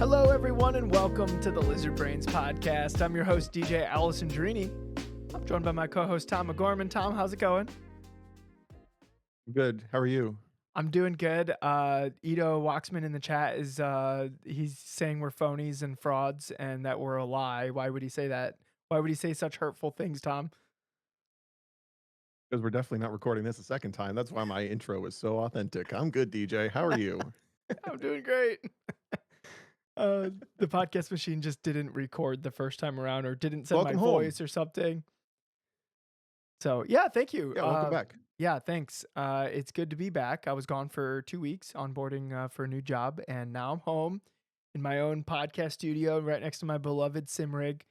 Hello, everyone, and welcome to the Lizard Brains podcast. I'm your host, DJ Allison Drini. I'm joined by my co-host, Tom McGorman. Tom, how's it going? Good. How are you? I'm doing good. Ito Waxman in the chat is he's saying we're phonies and frauds and that we're a lie. Why would he say that? Why would he say such hurtful things, Tom? Because we're definitely not recording this a second time. That's why my intro was so authentic. I'm good, DJ. How are you? I'm doing great. The podcast machine just didn't record the first time around or didn't send my Welcome home. voice or something. So yeah, thank you. Yeah, welcome back. Yeah, thanks. It's good to be back. I was gone for 2 weeks onboarding for a new job, and now I'm home in my own podcast studio right next to my beloved sim rig.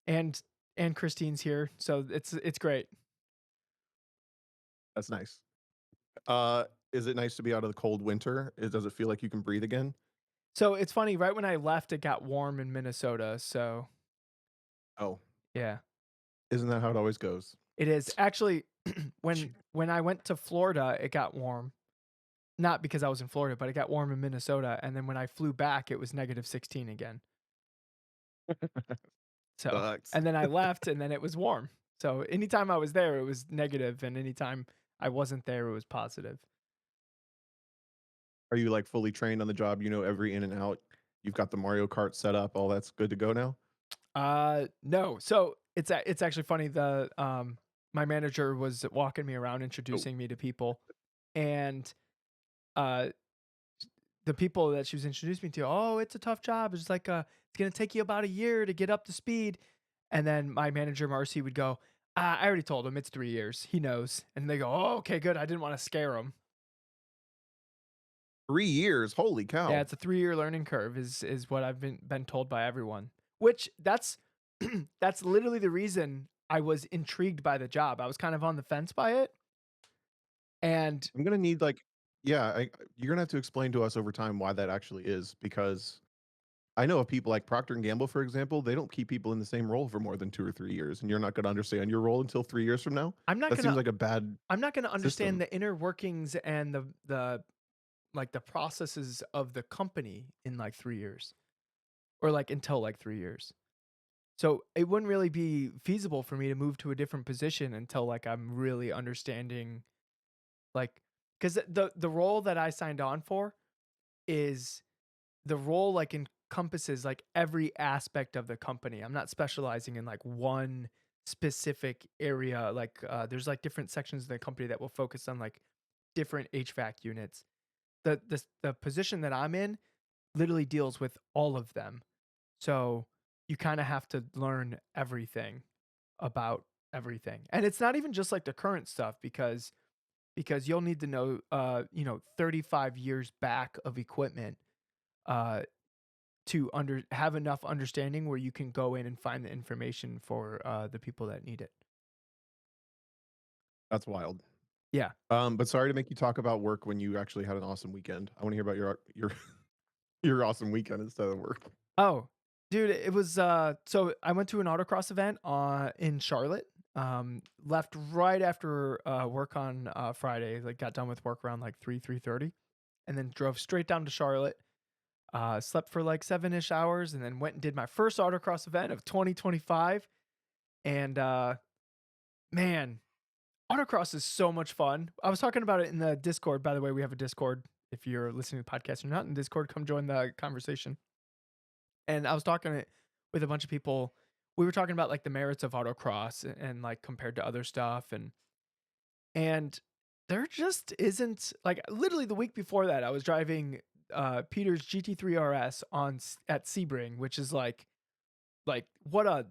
And Christine's here, so it's great. That's nice. Is it nice to be out of the cold winter? Does it feel like you can breathe again? So it's funny, right when I left, it got warm in Minnesota. So Oh, yeah, isn't that how it always goes? it is actually when I went to Florida, it got warm. Not because I was in Florida, but it got warm in Minnesota, and then when I flew back, it was -16 again. So, Sucks. and then I left, and then it was warm. So anytime I was there, it was negative, and anytime I wasn't there, it was positive. Are you like fully trained on the job? You know every in and out. You've got the Mario Kart set up. All that's good to go now. No. So it's actually funny. My manager was walking me around, Oh, introducing me to people, and uh, the people that she was introducing me to, oh, it's a tough job. It's like it's gonna take you about a year to get up to speed. And then my manager Marcy would go, I already told him it's 3 years. He knows. And they go, oh, okay, good. I didn't want to scare him. 3 years. Holy Yeah, cow. it's a 3-year learning curve is what I've been told by everyone. Which that's that's literally the reason I was intrigued by the job. I was kind of on the fence by it. And I'm gonna need you're gonna have to explain to us over time why that actually is, because I know of people like Procter and Gamble, for example, they don't keep people in the same role for more than 2 or 3 years, and you're not gonna understand your role until 3 years from now? I'm not That seems gonna like a bad I'm not gonna understand system. the inner workings and the like the processes of the company in like 3 years or like until like 3 years. So it wouldn't really be feasible for me to move to a different position until like I'm really understanding like because the role that I signed on for is the role like encompasses like every aspect of the company. I'm not specializing in like one specific area. Like there's like different sections of the company that will focus on like different HVAC units. The position that I'm in literally deals with all of them. So you kind of have to learn everything about everything. And it's not even just like the current stuff because you'll need to know 35 years back of equipment uh to have enough understanding where you can go in and find the information for the people that need it. That's wild. Yeah. But sorry to make you talk about work when you actually had an awesome weekend. I wanna hear about your your awesome weekend instead of work. Oh, dude, it was so I went to an autocross event in Charlotte. Left right after work on Friday, like got done with work around like 3:30 and then drove straight down to Charlotte. Slept for like 7-ish hours and then went and did my first autocross event of 2025. And man, autocross is so much fun. I was talking about it in the Discord. By the way, we have a Discord. If you're listening to the podcast, you're not in Discord, come join the conversation. And I was talking with a bunch of people. We were talking about like the merits of autocross and like compared to other stuff and there just isn't like literally the week before that I was driving Peter's GT3 RS at Sebring, which is like what a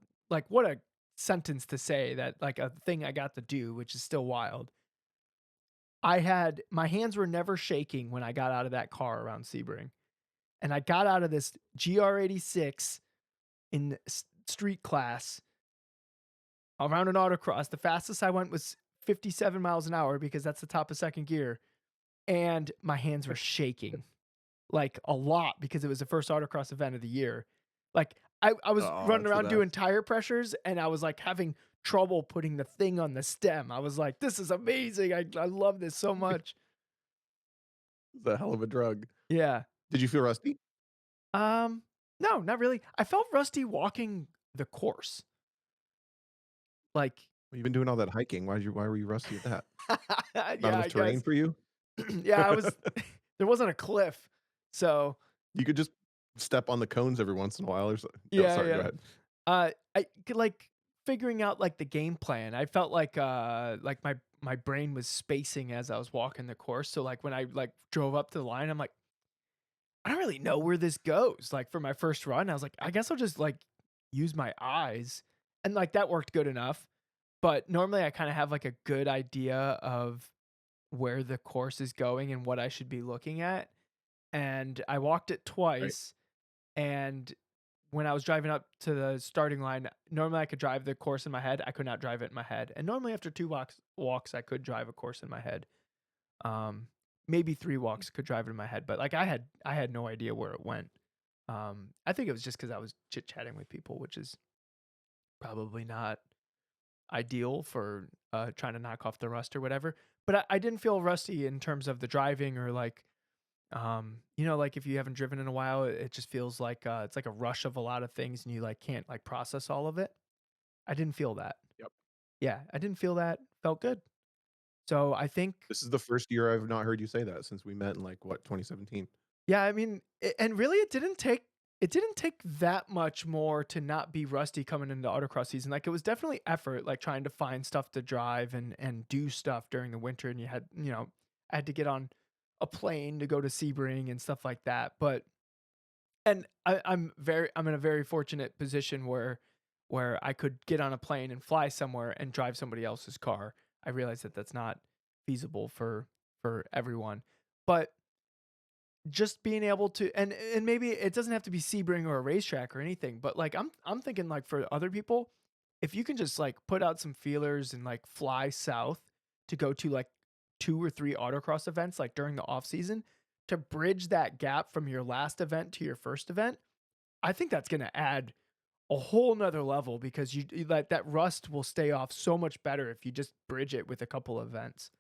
sentence to say that like a thing I got to do, which is still wild. My hands were never shaking when I got out of that car around Sebring. And I got out of this GR86 in street class around an autocross. The fastest I went was 57 miles an hour because that's the top of second gear. And my hands were shaking like a lot because it was the first autocross event of the year. Like I was Oh, running that's the around doing best. tire pressures and I was like having trouble putting the thing on the stem. I was like, this is amazing. I love this so much. It's a hell of a drug. Yeah. Did you feel rusty? Um, no, not really. I felt rusty walking the course. Like, Well, you've been doing all that hiking. Why were you rusty at that? Not yeah, enough I terrain guess. for you? Yeah, I was there wasn't a cliff. So, You could just step on the cones every once in a while or so. Oh, yeah, sorry, go yeah. ahead. I could, like, figuring out, like, the game plan. I felt like my brain was spacing as I was walking the course. So, like, when I, like, drove up to the line, I'm like, "I don't really know where this goes." Like, for my first run, I was like, "I guess I'll just, like, use my eyes." And, like, that worked good enough. But normally I kinda have, like, a good idea of where the course is going and what I should be looking at. And I walked it Right. twice, and when I was driving up to the starting line, normally I could drive the course in my head. I could not drive it in my head. And normally after 2 walks, I could drive a course in my head. Um, Maybe 3 walks could drive it in my head, but, like, I had no idea where it went. I think it was just because I was chit-chatting with people, which is probably not ideal for, trying to knock off the rust or whatever. But I didn't feel rusty in terms of the driving or, like, like, if you haven't driven in a while, it just feels like, it's like a rush of a lot of things and you, like, can't, like, process all of it. I didn't feel that. Yep. Yeah, I didn't feel that. Felt good. So I think This is the first year I've not heard you say that since we met in, like, what, 2017? yeah, I mean, and really it didn't take that much more to not be rusty coming into autocross season. Like, it was definitely effort, like, trying to find stuff to drive and do stuff during the winter, and I had to get on a plane to go to Sebring and stuff like that. But and I'm in a very fortunate position where I could get on a plane and fly somewhere and drive somebody else's car. I realize that that's not feasible for everyone, but just being able to and maybe it doesn't have to be Sebring or a racetrack or anything, but, like, I'm thinking, like, for other people, if you can just, like, put out some feelers and, like, fly south to go to, like, 2 or 3 autocross events, like, during the off season to bridge that gap from your last event to your first event, I think that's gonna add a whole 'nother level because that rust will stay off so much better if you just bridge it with a couple events.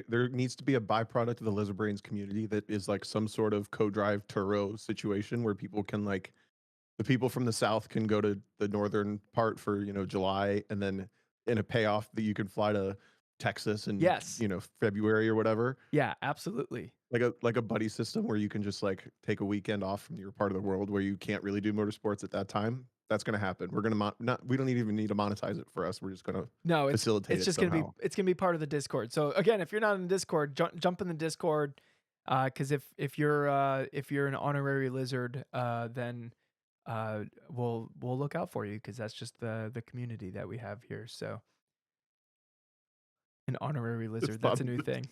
There needs to be a byproduct of the Lizard Brains community that is, like, some sort of co-drive Turo situation where people can, like the people from the South can go to the northern part for, July, and then in a payoff that you can fly to Texas in, Yes. February or whatever. Yeah, absolutely. Like a buddy system where you can just, like, take a weekend off from your part of the world where you can't really do motorsports at that time. That's gonna happen. We're gonna not we don't even need to monetize it for us. We're just gonna No, facilitate it's it just gonna be somehow. it's gonna be part of the Discord. So again, if you're not in the Discord, jump in the Discord. Because if you're an honorary lizard, then we'll look out for you because that's just the community that we have here. So an honorary Just lizard, that's thought a of new the thing.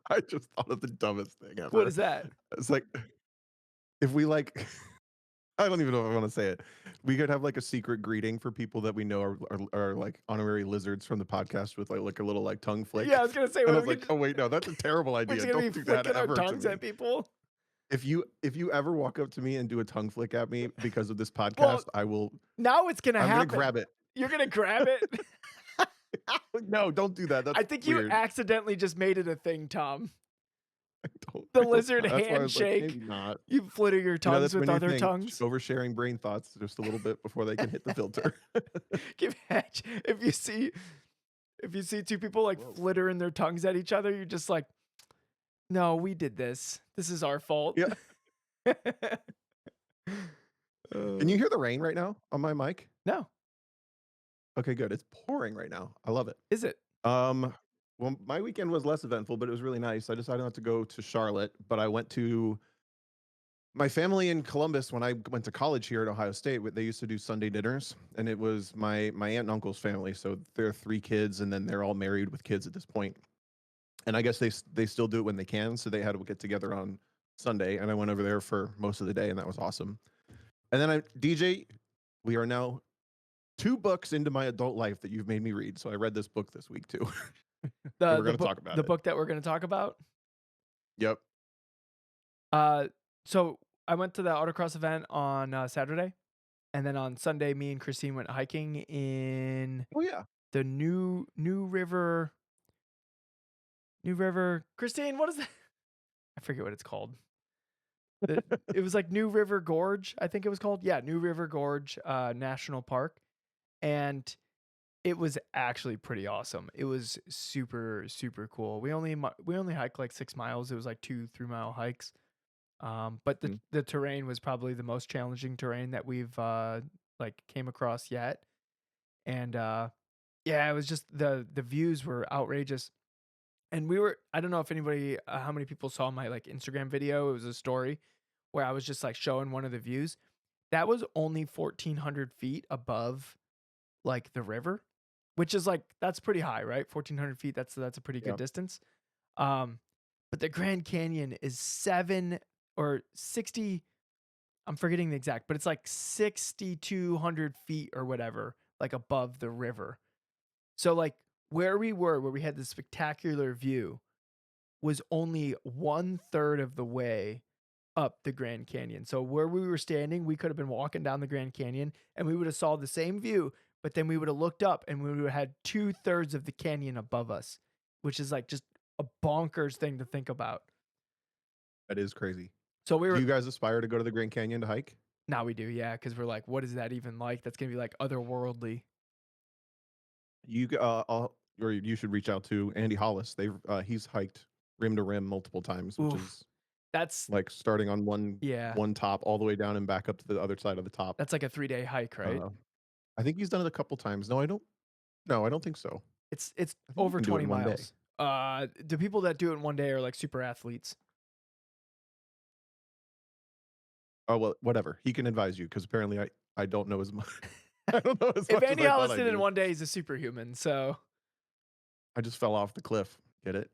I just thought of the dumbest thing What ever. is that? It's like, if we, like I don't even know if I wanna say it. We could have, like, a secret greeting for people that we know are, like, honorary lizards from the podcast with, like, a little, like, tongue flick. Yeah, I was gonna say, And I what was we like, could "Oh, wait, no, that's a terrible we're just idea. gonna Don't be do that flicking our ever to tongues me." at people. If you ever walk up to me and do a tongue flick at me because of this Well, podcast, now it's gonna I'm gonna happen. grab it. You're gonna grab it. No, don't do that. I That's think you weird. accidentally just made it a thing, Tom. The I hope lizard not. That's why I was like, handshake. "Maybe not." You flitter your tongues That's my with new other thing, tongues. oversharing brain thoughts just a little bit before they can hit the filter. Give hedge. If you see two people like Whoa. flittering their tongues at each other, you're just like, no, we did this. This is our fault. Yeah. Can you Uh, hear the rain right now on my mic? no, Okay, good. It's pouring right now. I love it. is it? Um, well, my weekend was less eventful, but it was really nice. I decided not to go to Charlotte, but I went to my family in Columbus when I went to college here at Ohio State. They used to do Sunday dinners, and it was my aunt and uncle's family. So there are 3 kids, and then they're all married with kids at this point. And I guess they still do it when they can. So they had to get together on Sunday, and I went over there for most of the day, and that was awesome. And then DJ, we are now 2 books into my adult life that you've made me read. So I read this book this week too, and The we're the going to book talk about the it. book that we're gonna talk about. Yep. Uh, so I went to the autocross event on Saturday, and then on Sunday, me and Christine went hiking in Oh yeah. the New River. New River. Christine, what is that? I forget what it's called. The, it was like New River Gorge, I think it was called. Yeah, New River Gorge National Park, and it was actually pretty awesome. It was super super cool. We only hiked like 6 miles. It was like 2 3 mile hikes. But Mm. the terrain was probably the most challenging terrain that we've like came across yet. And yeah, it was just the views were outrageous. And we were I don't know if anybody how many people saw my like Instagram video. It was a story where I was just like showing one of the views. That was only 1,400 feet above like the river, which is like that's pretty high, right? 1,400 feet. That's a pretty good Yeah. distance. Um, but the Grand Canyon is 7 or 60. I'm forgetting the exact, but it's like 6,200 feet or whatever, like above the river. So like where we were, where we had this spectacular view, was only 1/3 of the way up the Grand Canyon. So where we were standing, we could have been walking down the Grand Canyon and we would have saw the same view, but then we would have looked up and we would have had 2/3 of the canyon above us, which is like just a bonkers thing to think about. That is crazy. So we Do were you guys aspire to go to the Grand Canyon to hike? now we do, yeah, because we're like, what is that even like? That's gonna be like otherworldly. Or you should reach out to Andy Hollis. He's hiked rim to rim multiple times, which Oof, is that's like starting on one yeah, one top all the way down and back up to the other side of the top. that's like a 3 day hike, right? Uh, I think he's done it a couple times. No, I don't. No, I don't think so. It's I think you over can do it 20 in one day. miles. The people that do it in one day are like super athletes. Oh well, whatever. He can advise you because apparently I don't know as much. I don't know as If much as Andy I Hollis thought I did it in do. one day, he's a superhuman. So, I just fell off the cliff. Get it?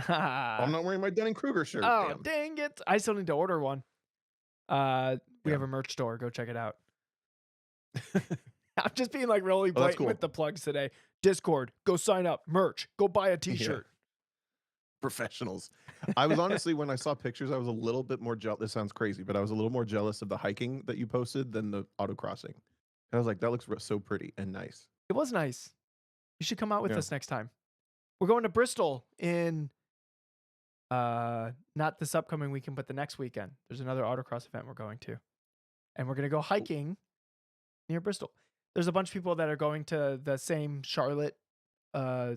Oh, I'm oh not wearing my Dunning Kruger shirt. Damn. dang it! I still need to order one. We Yeah. have a merch store. Go check it out. I'm just being like really Oh, that's blatant cool. with the plugs today. Discord, go sign up. Merch, go buy a Yeah. T-shirt. Professionals. I was honestly, when I saw pictures, I was a little bit more jealous. This sounds crazy, but I was a little more jealous of the hiking that you posted than the autocrossing. I was like, that looks so pretty and nice. It was nice. You should come out with Yeah. us next time. We're going to Bristol in not this upcoming weekend, but the next weekend. There's another autocross event we're going to. And we're gonna go hiking near Bristol. There's a bunch of people that are going to the same Charlotte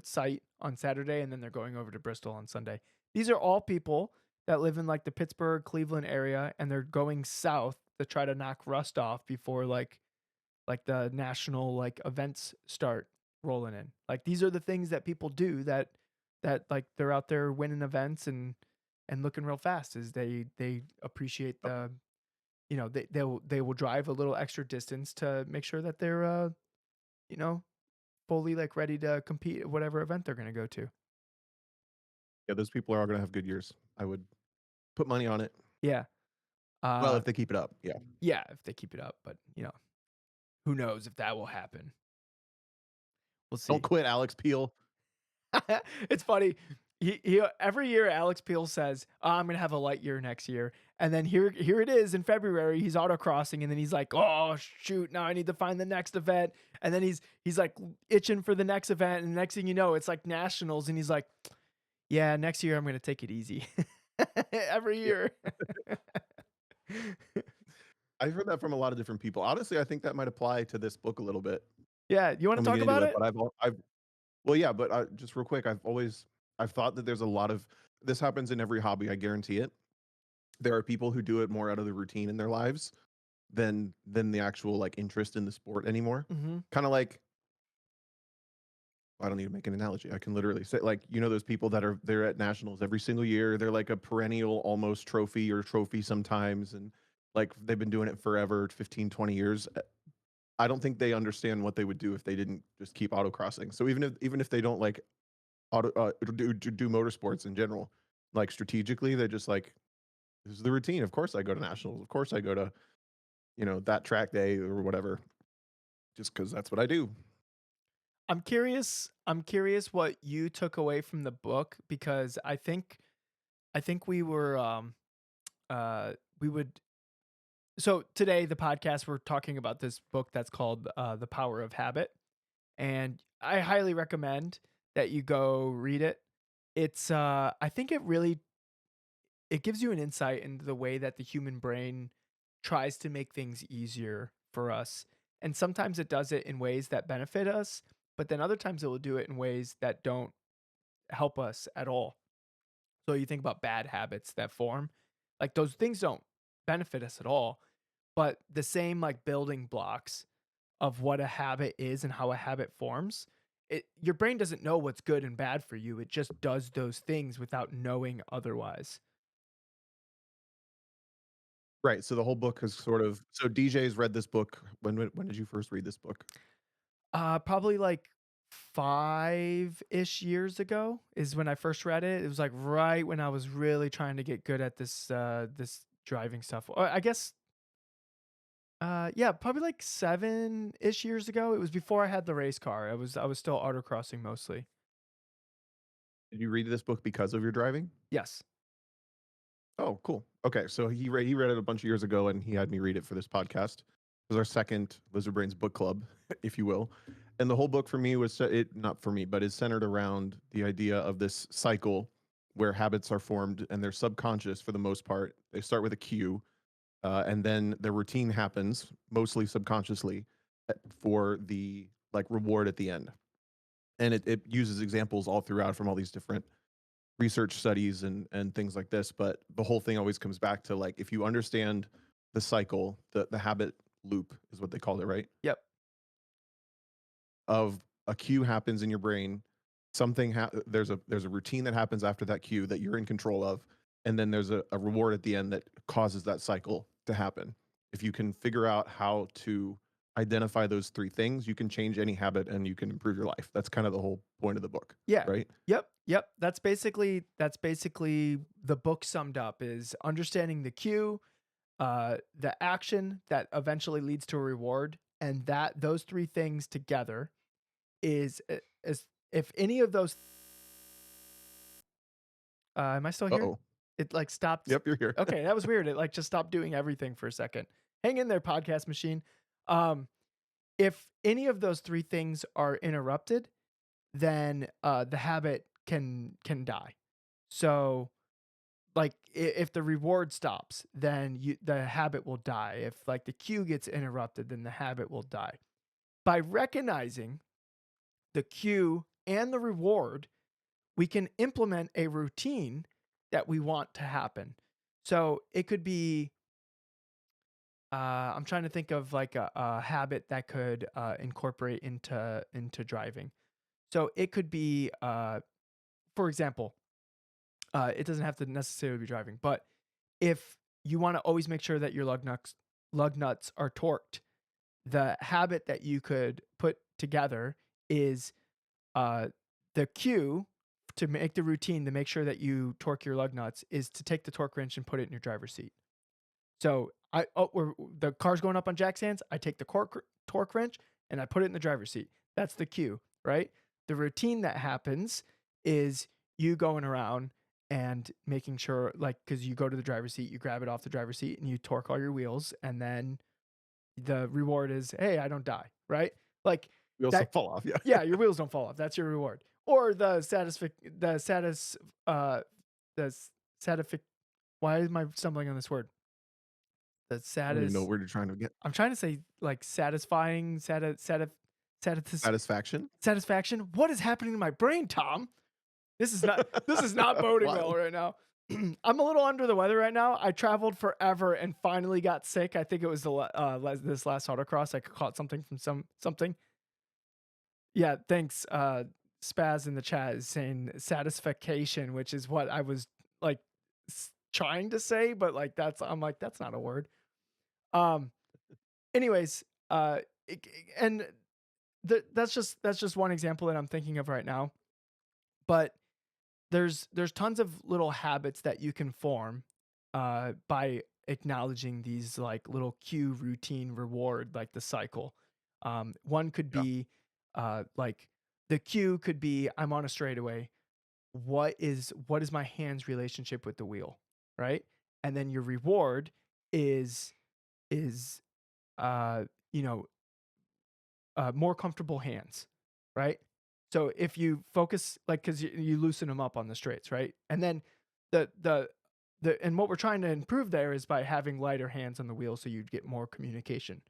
site on Saturday, and then they're going over to Bristol on Sunday. These are all people that live in like the Pittsburgh, Cleveland area, and they're going south to try to knock rust off before like the national like events start rolling in. Like these are the things that people do that like they're out there winning events and looking real fast is they appreciate the they will drive a little extra distance to make sure that they're you know fully like ready to compete at whatever event they're going to go to. Yeah, those people are going to have good years. I would put money on it. Yeah. Well, if they keep it up. Yeah. Yeah, if they keep it up, but who knows if that will happen. We'll see. Don't quit, Alex Peel. It's funny. He every year Alex Peel says, "Oh, I'm gonna have a light year next year," and then here it is in February. He's autocrossing, and then he's like, "Oh shoot, now I need to find the next event." And then he's like itching for the next event, and the next thing you know, it's like nationals, and he's like, "Yeah, next year I'm gonna take it easy." Every year. I've heard that from a lot of different people. Honestly, I think that might apply to this book a little bit. Yeah, you want to When we talk get into about it, it? but I've well, yeah, but just real quick, I've thought that there's a lot of this happens in every hobby. I guarantee it. There are people who do it more out of the routine in their lives than the actual like interest in the sport anymore. Mm-hmm. Kind of like I don't need to make an analogy. I can literally say like those people that are they're at nationals every single year. They're like a perennial almost trophy or trophy sometimes and like they've been doing it forever, 15, 20 years. I don't think they understand what they would do if they didn't just keep autocrossing. So even if they don't like do motorsports in general, like strategically, they're just like this is the routine. Of course I go to nationals. Of course I go to that track day or whatever, just because that's what I do. I'm curious. I'm curious what you took away from the book because I think we would so today the podcast we're talking about this book that's called The Power of Habit, and I highly recommend that you go read it. It's I think it gives you an insight into the way that the human brain tries to make things easier for us. And sometimes it does it in ways that benefit us, but then other times it will do it in ways that don't help us at all. So you think about bad habits that form, like those things don't benefit us at all, but the same like building blocks of what a habit is and how a habit forms, your brain doesn't know what's good and bad for you. It just does those things without knowing otherwise. Right. So the whole book has sort of so DJ's read this book. When did you first read this book? Probably like 5-ish years ago is when I first read it. It was like right when I was really trying to get good at this driving stuff. Or I guess yeah, probably like 7-ish years ago. It was before I had the race car. I was still autocrossing mostly. Did you read this book because of your driving? Yes. Oh, cool. Okay, so he read it a bunch of years ago, and he had me read it for this podcast. It was our second Lizard Brains book club, if you will. And the whole book for me was it not for me, but is centered around the idea of this cycle where habits are formed and they're subconscious for the most part. They start with a cue, and then the routine happens mostly subconsciously for the like reward at the end. And it uses examples all throughout from all these different research studies and things like this, but the whole thing always comes back to like if you understand the cycle, the habit loop is what they call it, right? Yep. Of a cue happens in your brain, there's a routine that happens after that cue that you're in control of, and then there's a reward at the end that causes that cycle to happen. If you can figure out how to identify those three things, you can change any habit and you can improve your life. That's kind of the whole point of the book, Yeah. right? Yep. Yep. That's basically the book summed up is understanding the cue, the action that eventually leads to a reward, and that those three things together is if any of those am I still here? Uh-oh. It like stopped. Yep, you're here. Okay, that was weird. It like just stopped doing everything for a second. Hang in there, podcast machine. Um, if any of those three things are interrupted, then the habit can die. So like if the reward stops, then the habit will die. If like the cue gets interrupted, then the habit will die. By recognizing the cue and the reward, we can implement a routine that we want to happen. So it could be I'm trying to think of like a habit that could incorporate into driving. So it could be, for example, it doesn't have to necessarily be driving, but if you want to always make sure that your lug nuts are torqued, the habit that you could put together is uh, the cue to make the routine to make sure that you torque your lug nuts is to take the torque wrench and put it in your driver's seat. So the car's going up on jack stands. I take the torque wrench and I put it in the driver's seat. That's the cue, right? The routine that happens is you going around and making sure, like, because you go to the driver's seat, you grab it off the driver's seat, and you torque all your wheels, and then the reward is, hey, I don't die, right? Like We also that. fall off. Yeah. Yeah, your wheels don't fall off. That's your reward. Or the satis the satisfic. Why am I stumbling on this word? The I don't even know satis. where you're trying to get I'm trying to say like satisfying, satisfaction. satisfaction. What is happening to my brain, Tom? This is not boding Why? well right now. I'm a little under the weather right now. I traveled forever and finally got sick. I think it was this last autocross. I caught something from something. Yeah, thanks. Spaz in the chat is saying satisfaction, which is what I was like trying to say, but like I'm like that's not a word. Um. Anyways, and that's just one example that I'm thinking of right now. But there's tons of little habits that you can form by acknowledging these like little cue routine reward like the cycle. One could Yeah. be like the cue could be I'm on a straightaway. What is my hand's relationship with the wheel, right? And then your reward is uh you know more comfortable hands, right? So if you focus, like, because you loosen them up on the straights, right? And then the and what we're trying to improve there is by having lighter hands on the wheel so you'd get more communication,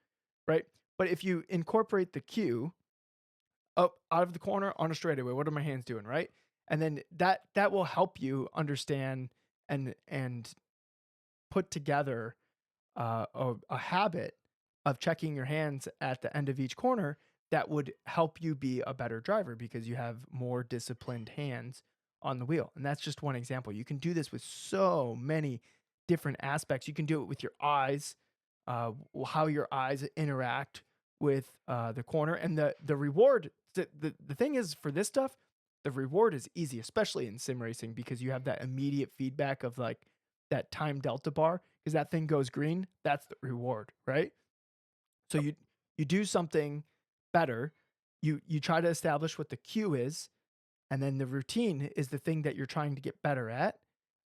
right? But if you incorporate the cue up out of the corner on a straightaway, what are my hands doing, right? And then that will help you understand and put together a habit of checking your hands at the end of each corner that would help you be a better driver because you have more disciplined hands on the wheel. And that's just one example. You can do this with so many different aspects. You can do it with your eyes, how your eyes interact with the corner, and the reward. The thing is for this stuff, the reward is easy, especially in sim racing because you have that immediate feedback of like that time delta bar because that thing goes green, that's the reward, right? So you do something better. You try to establish what the cue is, and then the routine is the thing that you're trying to get better at.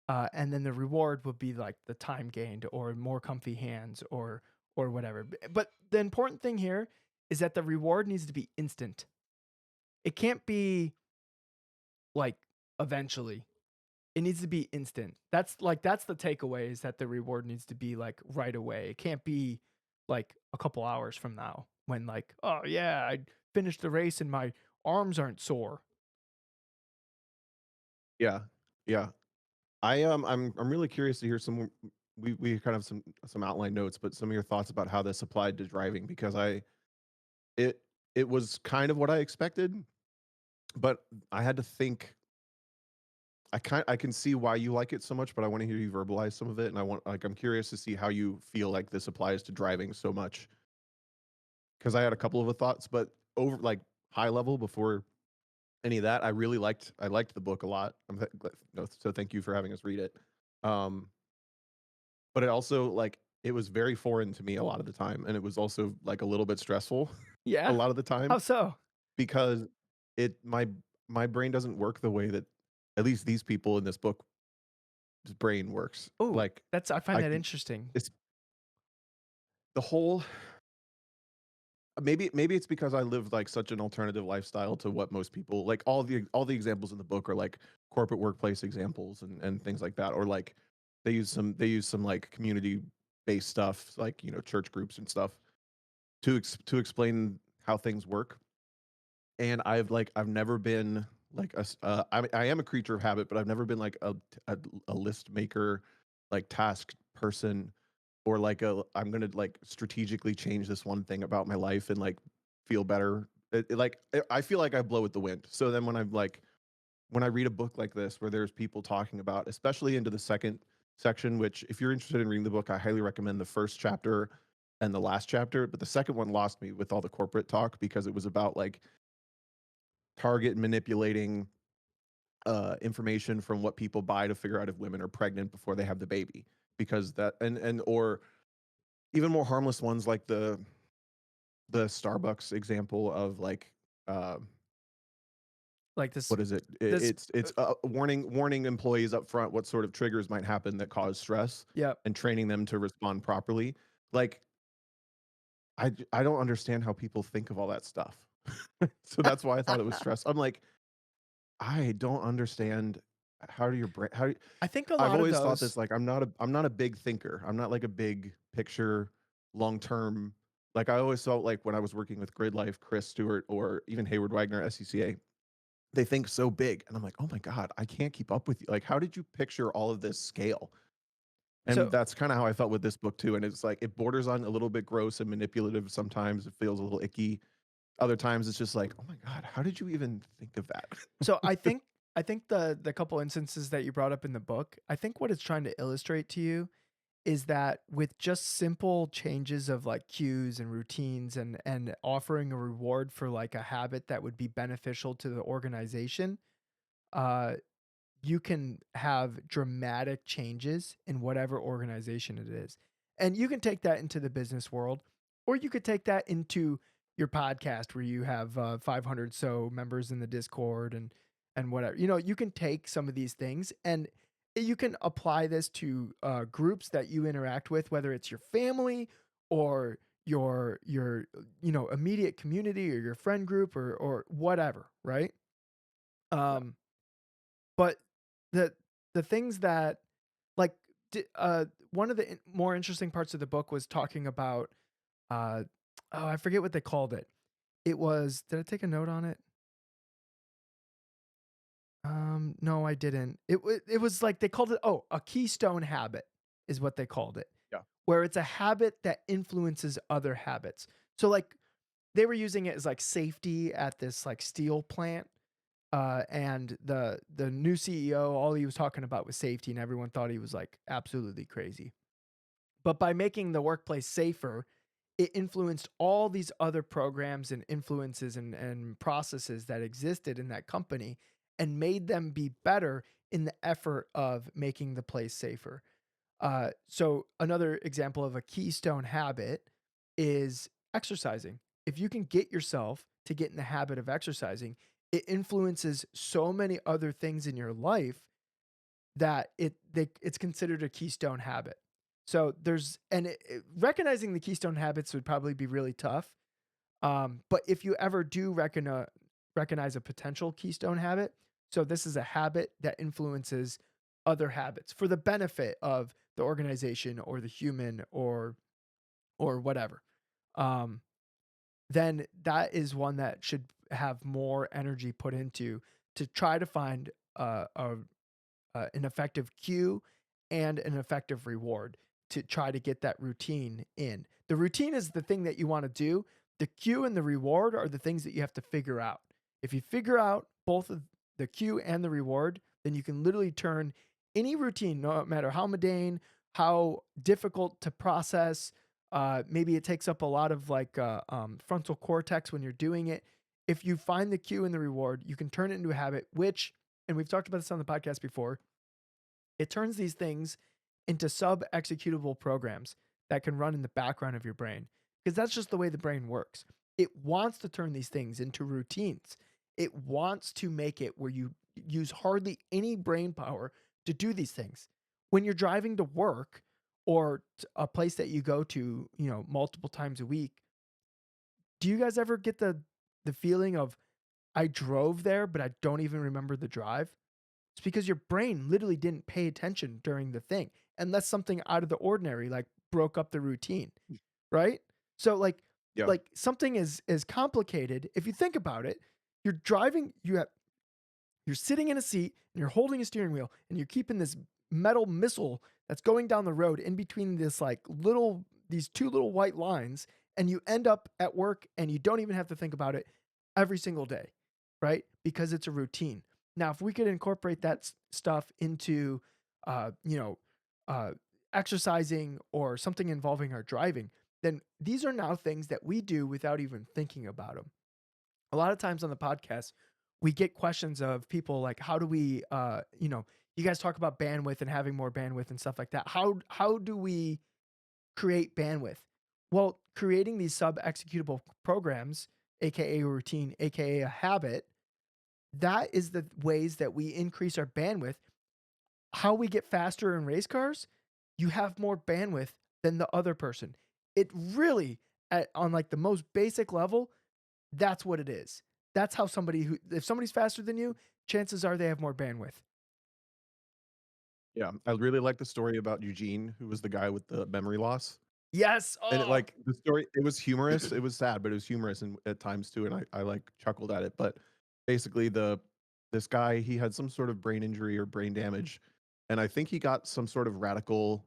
And then the reward would be like the time gained or more comfy hands or whatever. But the important thing here is that the reward needs to be instant. It can't be like eventually. It needs to be instant. That's the takeaway is that the reward needs to be like right away. It can't be like a couple hours from now when like, oh yeah, I finished the race and my arms aren't sore. Yeah. Yeah. I'm really curious to hear some. We kind of some outline notes, but some of your thoughts about how this applied to driving because it it was kind of what I expected, but I had to think. I can see why you like it so much, but I want to hear you verbalize some of it, and I'm curious to see how you feel like this applies to driving so much because I had a couple of thoughts, but over like high level before any of that, I liked the book a lot. No, so thank you for having us read it. Um, but it also like it was very foreign to me a lot of the time, and it was also like a little bit stressful a Yeah. lot of the time How so? because it my brain doesn't work the way that at least these people in this book's brain works. Oh, Like that's I find I that can interesting. it's the whole maybe it's because I live like such an alternative lifestyle to what most people like all the examples in the book are like corporate workplace examples and things like that or like they use some like community based stuff like you know church groups and stuff to explain how things work and I've never been like I am a creature of habit but I've never been like a list maker like task person or like I'm gonna like strategically change this one thing about my life and like feel better. I feel like I blow with the wind. So then when I read a book like this where there's people talking about, especially into the second section, which if you're interested in reading the book, I highly recommend the first chapter and the last chapter. But the second one lost me with all the corporate talk because it was about like Target manipulating information from what people buy to figure out if women are pregnant before they have the baby because that and or even more harmless ones like the Starbucks example of like uh, Like this what is it? this It's warning employees up front what sort of triggers might happen that cause stress yeah. and training them to respond properly. Like I don't understand how people think of all that stuff. So that's why I thought it was stress. I'm like I don't understand how do your brain how do I think a I've lot of always thought those this like I'm not a big thinker. I'm not like a big picture, long term. Like I always felt like when I was working with Grid Life, Chris Stewart, or even Hayward Wagner, SCCA, they think so big, and I'm like, oh my god, I can't keep up with you. Like, how did you picture all of this scale? And so that's kind of how I felt with this book too. And it's like it borders on a little bit gross and manipulative. Sometimes it feels a little icky. Other times it's just like, oh my god, how did you even think of that? so I think the couple instances that you brought up in the book, I think what it's trying to illustrate to you is that with just simple changes of like cues and routines and offering a reward for like a habit that would be beneficial to the organization, uh you can have dramatic changes in whatever organization it is. And you can take that into the business world, or you could take that into your podcast where you have 500 so members in the Discord and whatever. You know, you can take some of these things and you can apply this to groups that you interact with, whether it's your family or your immediate community or your friend group or whatever, right? Yeah. Um, but the the things that like one of the more interesting parts of the book was talking about uh, oh, I forget what they called it. It was, did I take a note on it? No, I didn't. It was like they called it, oh, a keystone habit is what they called it, Yeah. where it's a habit that influences other habits. So like they were using it as like safety at this like steel plant. And the new CEO, all he was talking about was safety, and everyone thought he was like absolutely crazy. But by making the workplace safer, it influenced all these other programs and influences and processes that existed in that company and made them be better in the effort of making the place safer. So another example of a keystone habit is exercising. If you can get yourself to get in the habit of exercising, it influences so many other things in your life that it's considered a keystone habit. So there's and recognizing the keystone habits would probably be really tough. But if you ever do recognize a potential keystone habit, so this is a habit that influences other habits for the benefit of the organization or the human or whatever. Um, then that is one that should have more energy put into to try to find an effective cue and an effective reward to try to get that routine in. The routine is the thing that you want to do. The cue and the reward are the things that you have to figure out. If you figure out both of the cue and the reward, then you can literally turn any routine, no matter how mundane, how difficult to process. Maybe it takes up a lot of like frontal cortex when you're doing it. If you find the cue and the reward, you can turn it into a habit, which, and we've talked about this on the podcast before, it turns these things into sub executable programs that can run in the background of your brain because that's just the way the brain works. It wants to turn these things into routines. It wants to make it where you use hardly any brain power to do these things. When you're driving to work or a place that you go to, multiple times a week, do you guys ever get the feeling of I drove there but I don't even remember the drive? It's because your brain literally didn't pay attention during the thing, unless something out of the ordinary, like, broke up the routine, right? So, Yeah. like, something is complicated, if you think about it, you're driving you're sitting in a seat, and you're holding a steering wheel, and you're keeping this metal missile that's going down the road in between these 2 little white lines, and you end up at work, and you don't even have to think about it every single day, right? Because it's a routine. Now, if we could incorporate that stuff into, uh, you know, uh, exercising or something involving our driving, then these are now things that we do without even thinking about them. A lot of times on the podcast, we get questions of people like, how do we, you guys talk about bandwidth and having more bandwidth and stuff like that. How do we create bandwidth? Well, creating these sub executable programs, aka a routine, aka a habit, that is the ways that we increase our bandwidth. How we get faster in race cars, you have more bandwidth than the other person. It really, on like the most basic level, that's what it is. That's how if somebody's faster than you, chances are they have more bandwidth. Yeah. I really like the story about Eugene, who was the guy with the memory loss. Yes. And it, Oh, like, the story, it was humorous, it was sad, but it was humorous and at times too, and I, like, chuckled at it, but basically this guy, he had some sort of brain injury or brain damage, and I think he got some sort of radical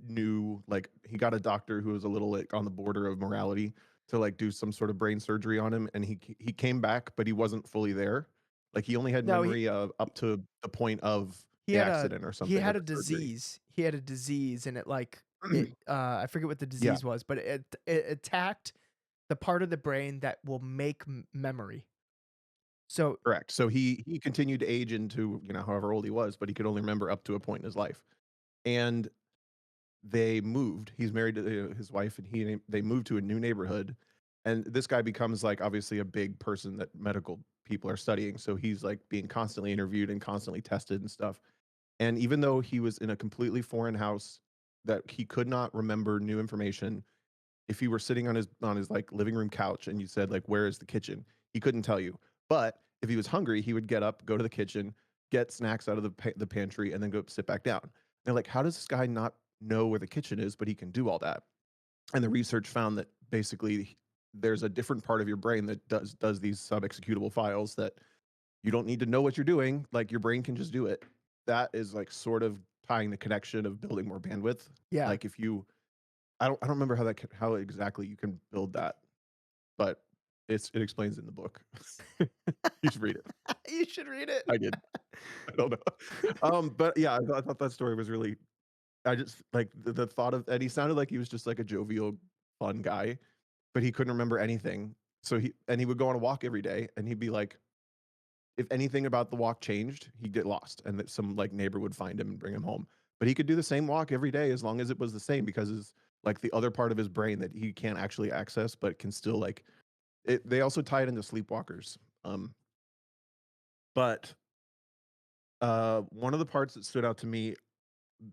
new, like, he got a doctor who was a little, like, on the border of morality to, like, do some sort of brain surgery on him, and he came back, but he wasn't fully there. Like, he only had no, memory of up to the point of he the had a accident or he something, or had a the surgery. disease. He had a disease, and I forget what the Yeah. disease was, but it attacked the part of the brain that will make memory. So Correct. So he continued to age into, however old he was, but he could only remember up to a point in his life. And they moved. He's married to his wife, and they moved to a new neighborhood. And this guy becomes like obviously a big person that medical people are studying. So he's like being constantly interviewed and constantly tested and stuff. And even though he was in a completely foreign house that he could not remember new information, if he were sitting on his like living room couch and you said like where is the kitchen, he couldn't tell you. But if he was hungry, he would get up, go to the kitchen, get snacks out of the pantry, and then go sit back down. They're like, how does this guy not know where the kitchen is, but he can do all that? And the research found that basically there's a different part of your brain that does these sub executable files that you don't need to know what you're doing. Like your brain can just do it. That is like sort of tying the connection of building more bandwidth. Yeah. Like if you, I don't remember how exactly you can build that, but it explains in the book. You should read it. You should read it. I did. I don't know. But yeah, I thought that story was really. I just like the thought of, and he sounded like he was just like a jovial, fun guy, but he couldn't remember anything. So he would go on a walk every day, and he'd be like, if anything about the walk changed, he'd get lost, and that some like neighbor would find him and bring him home. But he could do the same walk every day as long as it was the same, because it's like the other part of his brain that he can't actually access, but can still like it. They also tie it into sleepwalkers. But one of the parts that stood out to me,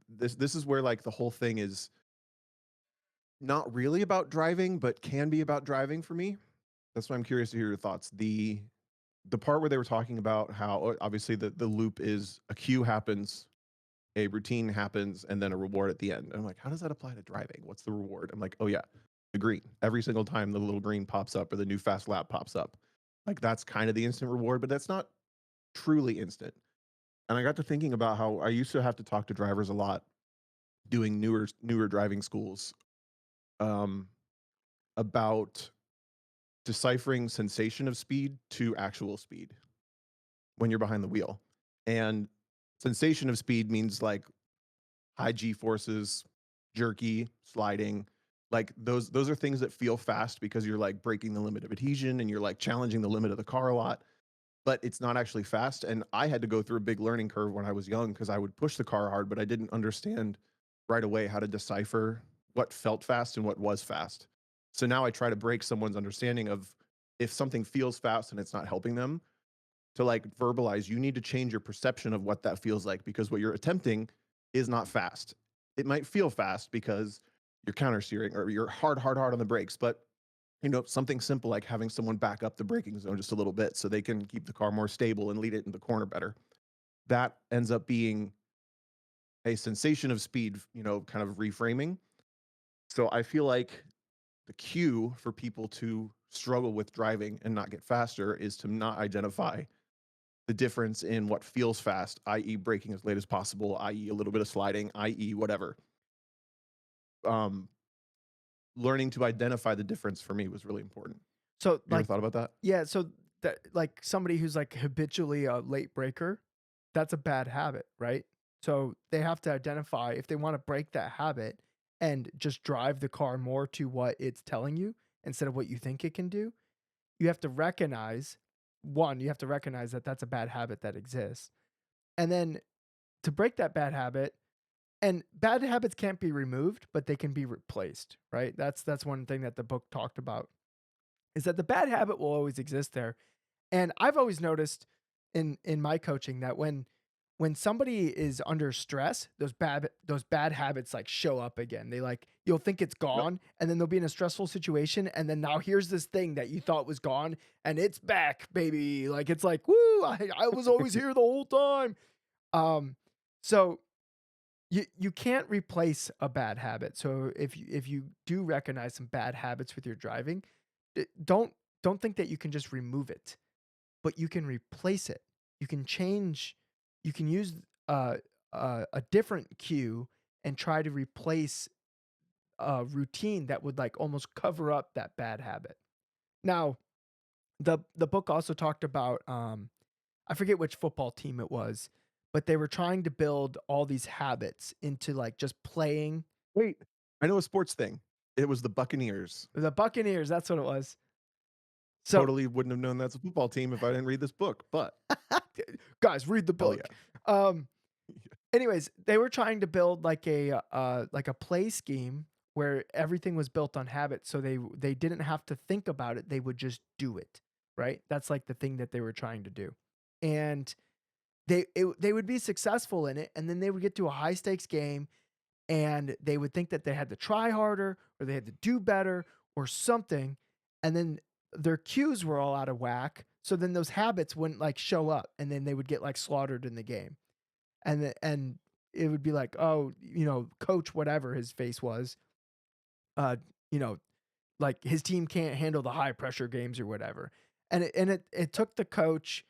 this is where like the whole thing is not really about driving, but can be about driving for me. That's why I'm curious to hear your thoughts. The part where they were talking about how obviously the loop is a queue happens, a routine happens, and then a reward at the end. And I'm like, how does that apply to driving? What's the reward? I'm like, oh yeah, the green. Every single time the little green pops up or the new fast lap pops up, like that's kind of the instant reward, but that's not truly instant. And I got to thinking about how I used to have to talk to drivers a lot doing newer driving schools, um, about deciphering sensation of speed to actual speed when you're behind the wheel. And sensation of speed means like high G forces, jerky, sliding. Like those are things that feel fast because you're like breaking the limit of adhesion and you're like challenging the limit of the car a lot, but it's not actually fast. And I had to go through a big learning curve when I was young because I would push the car hard, but I didn't understand right away how to decipher what felt fast and what was fast. So now I try to break someone's understanding of if something feels fast and it's not helping them, to like verbalize, you need to change your perception of what that feels like, because what you're attempting is not fast. It might feel fast because you're counter steering or you're hard on the brakes, but something simple like having someone back up the braking zone just a little bit so they can keep the car more stable and lead it in the corner better. That ends up being a sensation of speed, kind of reframing. So I feel like the cue for people to struggle with driving and not get faster is to not identify the difference in what feels fast, i.e., braking as late as possible, i.e., a little bit of sliding, i.e., whatever. Um, Learning to identify the difference for me was really important. So You ever like, thought about that? yeah, so that like somebody who's like habitually a late breaker, that's a bad habit, right? So they have to identify if they want to break that habit and just drive the car more to what it's telling you instead of what you think it can do. You have to recognize you have to recognize that that's a bad habit that exists. And then to break that bad habit, and bad habits can't be removed, but they can be replaced, right? That's one thing that the book talked about, is that the bad habit will always exist there. And I've always noticed in my coaching that when somebody is under stress, those bad habits like show up again. They like, you'll think it's Yep. gone, and then they'll be in a stressful situation, and then now here's this thing that you thought was gone, and it's back, baby. Like it's like, woo, I was always here the whole time. Um, so you can't replace a bad habit. So if you do recognize some bad habits with your driving, don't think that you can just remove it, but you can replace it. You can change. You can use uh, a different cue and try to replace a routine that would like almost cover up that bad habit. Now, the book also talked about I forget which football team it was, but they were trying to build all these habits into like just playing. Wait, I know a sports thing. It was the Buccaneers. The Buccaneers, that's what it was. So, Totally wouldn't have known that's a football team if I didn't read this book, but guys, read the hell book. yeah. Um, anyways, they were trying to build like a play scheme where everything was built on habit, so they didn't have to think about it; they would just do it. Right? That's like the thing that they were trying to do, and they would be successful in it, and then they would get to a high stakes game, and they would think that they had to try harder or they had to do better or something, and then their cues were all out of whack. So then those habits wouldn't like show up, and then they would get like slaughtered in the game. And it would be like, oh, coach whatever his face was, uh, you know, like his team can't handle the high pressure games or whatever. And it took the coach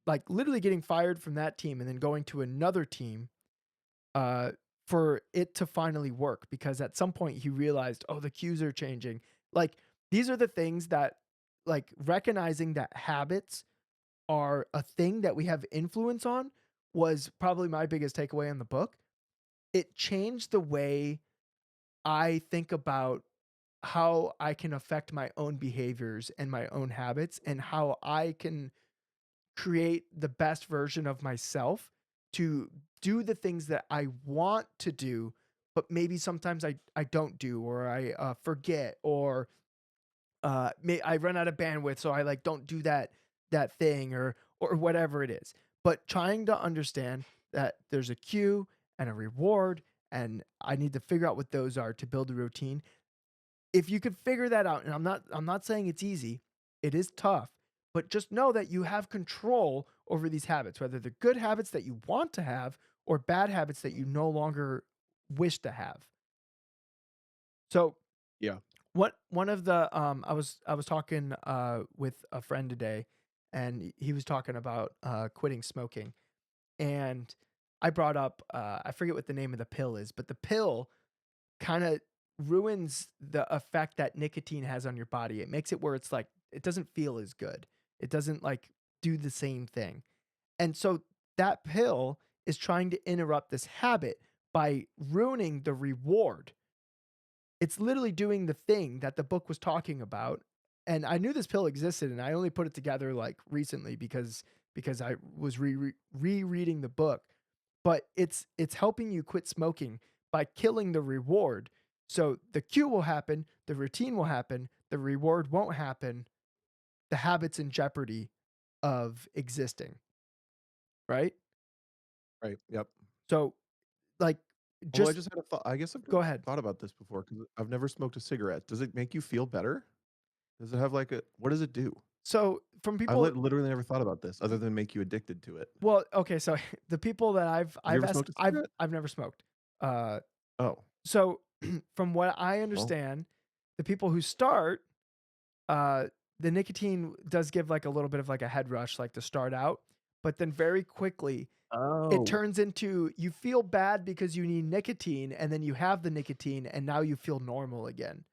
like literally getting fired from that team and then going to another team uh for it to finally work, because at some point he realized, oh, the cues are changing. Like these are the things that, like, recognizing that habits are a thing that we have influence on was probably my biggest takeaway in the book. It changed the way I think about how I can affect my own behaviors and my own habits, and how I can create the best version of myself to do the things that I want to do, but maybe sometimes I don't do, or I forget, or I run out of bandwidth, so I like don't do that thing, or whatever it is. But trying to understand that there's a cue and a reward, and I need to figure out what those are to build a routine. If you could figure that out, and I'm not saying it's easy, it is tough, but just know that you have control over these habits, whether they're good habits that you want to have or bad habits that you no longer wish to have. So Yeah. what one of the I was talking with a friend today, and he was talking about quitting smoking, and I brought up I forget what the name of the pill is, but the pill kind of ruins the effect that nicotine has on your body. It makes it where it's like it doesn't feel as good. It doesn't like do the same thing. And so that pill is trying to interrupt this habit by ruining the reward. It's literally doing the thing that the book was talking about. And I knew this pill existed, and I only put it together like recently because I was rereading the book. But it's helping you quit smoking by killing the reward. So the cue will happen, the routine will happen, the reward won't happen, the habit's in jeopardy of existing, right? Right. Yep. So like Although I just just had a thought. I guess I've go never ahead. thought about this before because I've never smoked a cigarette. Does it make you feel better? Does it have like a what does it do? So from I've people, literally never thought about this other than make you addicted to it. well, okay, so the people that Have you I've ever asked, smoked a I've cigarette? I've never smoked. Uh Oh, so from what I well. understand, the people who start, uh the nicotine does give like a little bit of like a head rush like to start out, but then very quickly it Oh. turns into you feel bad because you need nicotine, and then you have the nicotine and now you feel normal again.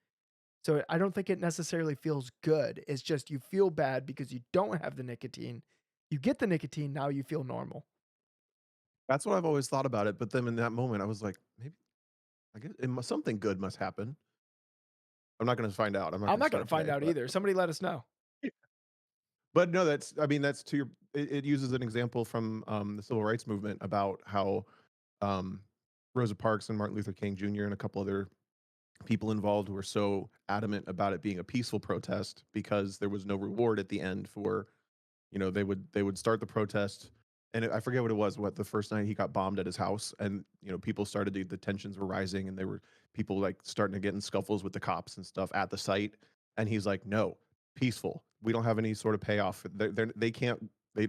So I don't think it necessarily feels good. It's just you feel bad because you don't have the nicotine. You get the nicotine, now you feel normal. That's what I've always thought about it, but then in that moment, I was like, "Maybe I guess something good must happen." I'm not gonna find out. I'm not I'm gonna not gonna start find today, out but either. Somebody let us know. but no, that's I mean, that's to your it uses an example from, the civil rights movement about how, um, Rosa Parks and Martin Luther King Jr. and a couple other people involved were so adamant about it being a peaceful protest because there was no reward at the end for they would start the protest, and I forget what it was. What the first night he got bombed at his house, and people started the tensions were rising, and there were people like starting to get in scuffles with the cops and stuff at the site. And he's like, "No, peaceful. We don't have any sort of payoff. They can't. They."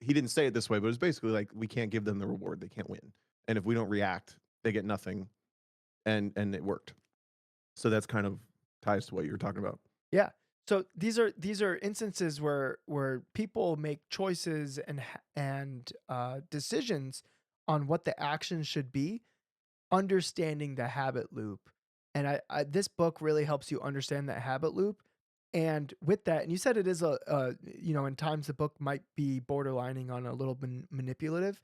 He didn't say it this way, but it was basically like we can't give them the reward. They can't win, and if we don't react, they get nothing. And it worked. So that's kind of ties to what you were talking about. Yeah. So these are instances where people make choices and decisions on what the action should be, understanding the habit loop. And this book really helps you understand that habit loop. And with that, and you said it is in times the book might be borderlining on a little manipulative.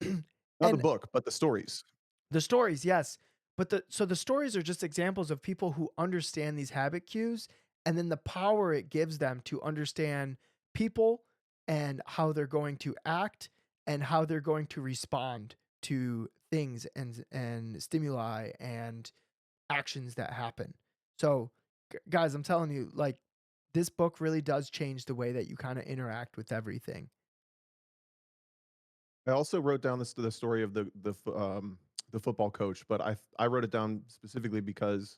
Not the And book, but the stories. the stories, yes. But the stories are just examples of people who understand these habit cues, and then the power it gives them to understand people and how they're going to act and how they're going to respond to things and stimuli and actions that happen. So guys, I'm telling you, like, this book really does change the way that you kind of interact with everything. I also wrote down the story of the football coach, but I wrote it down specifically because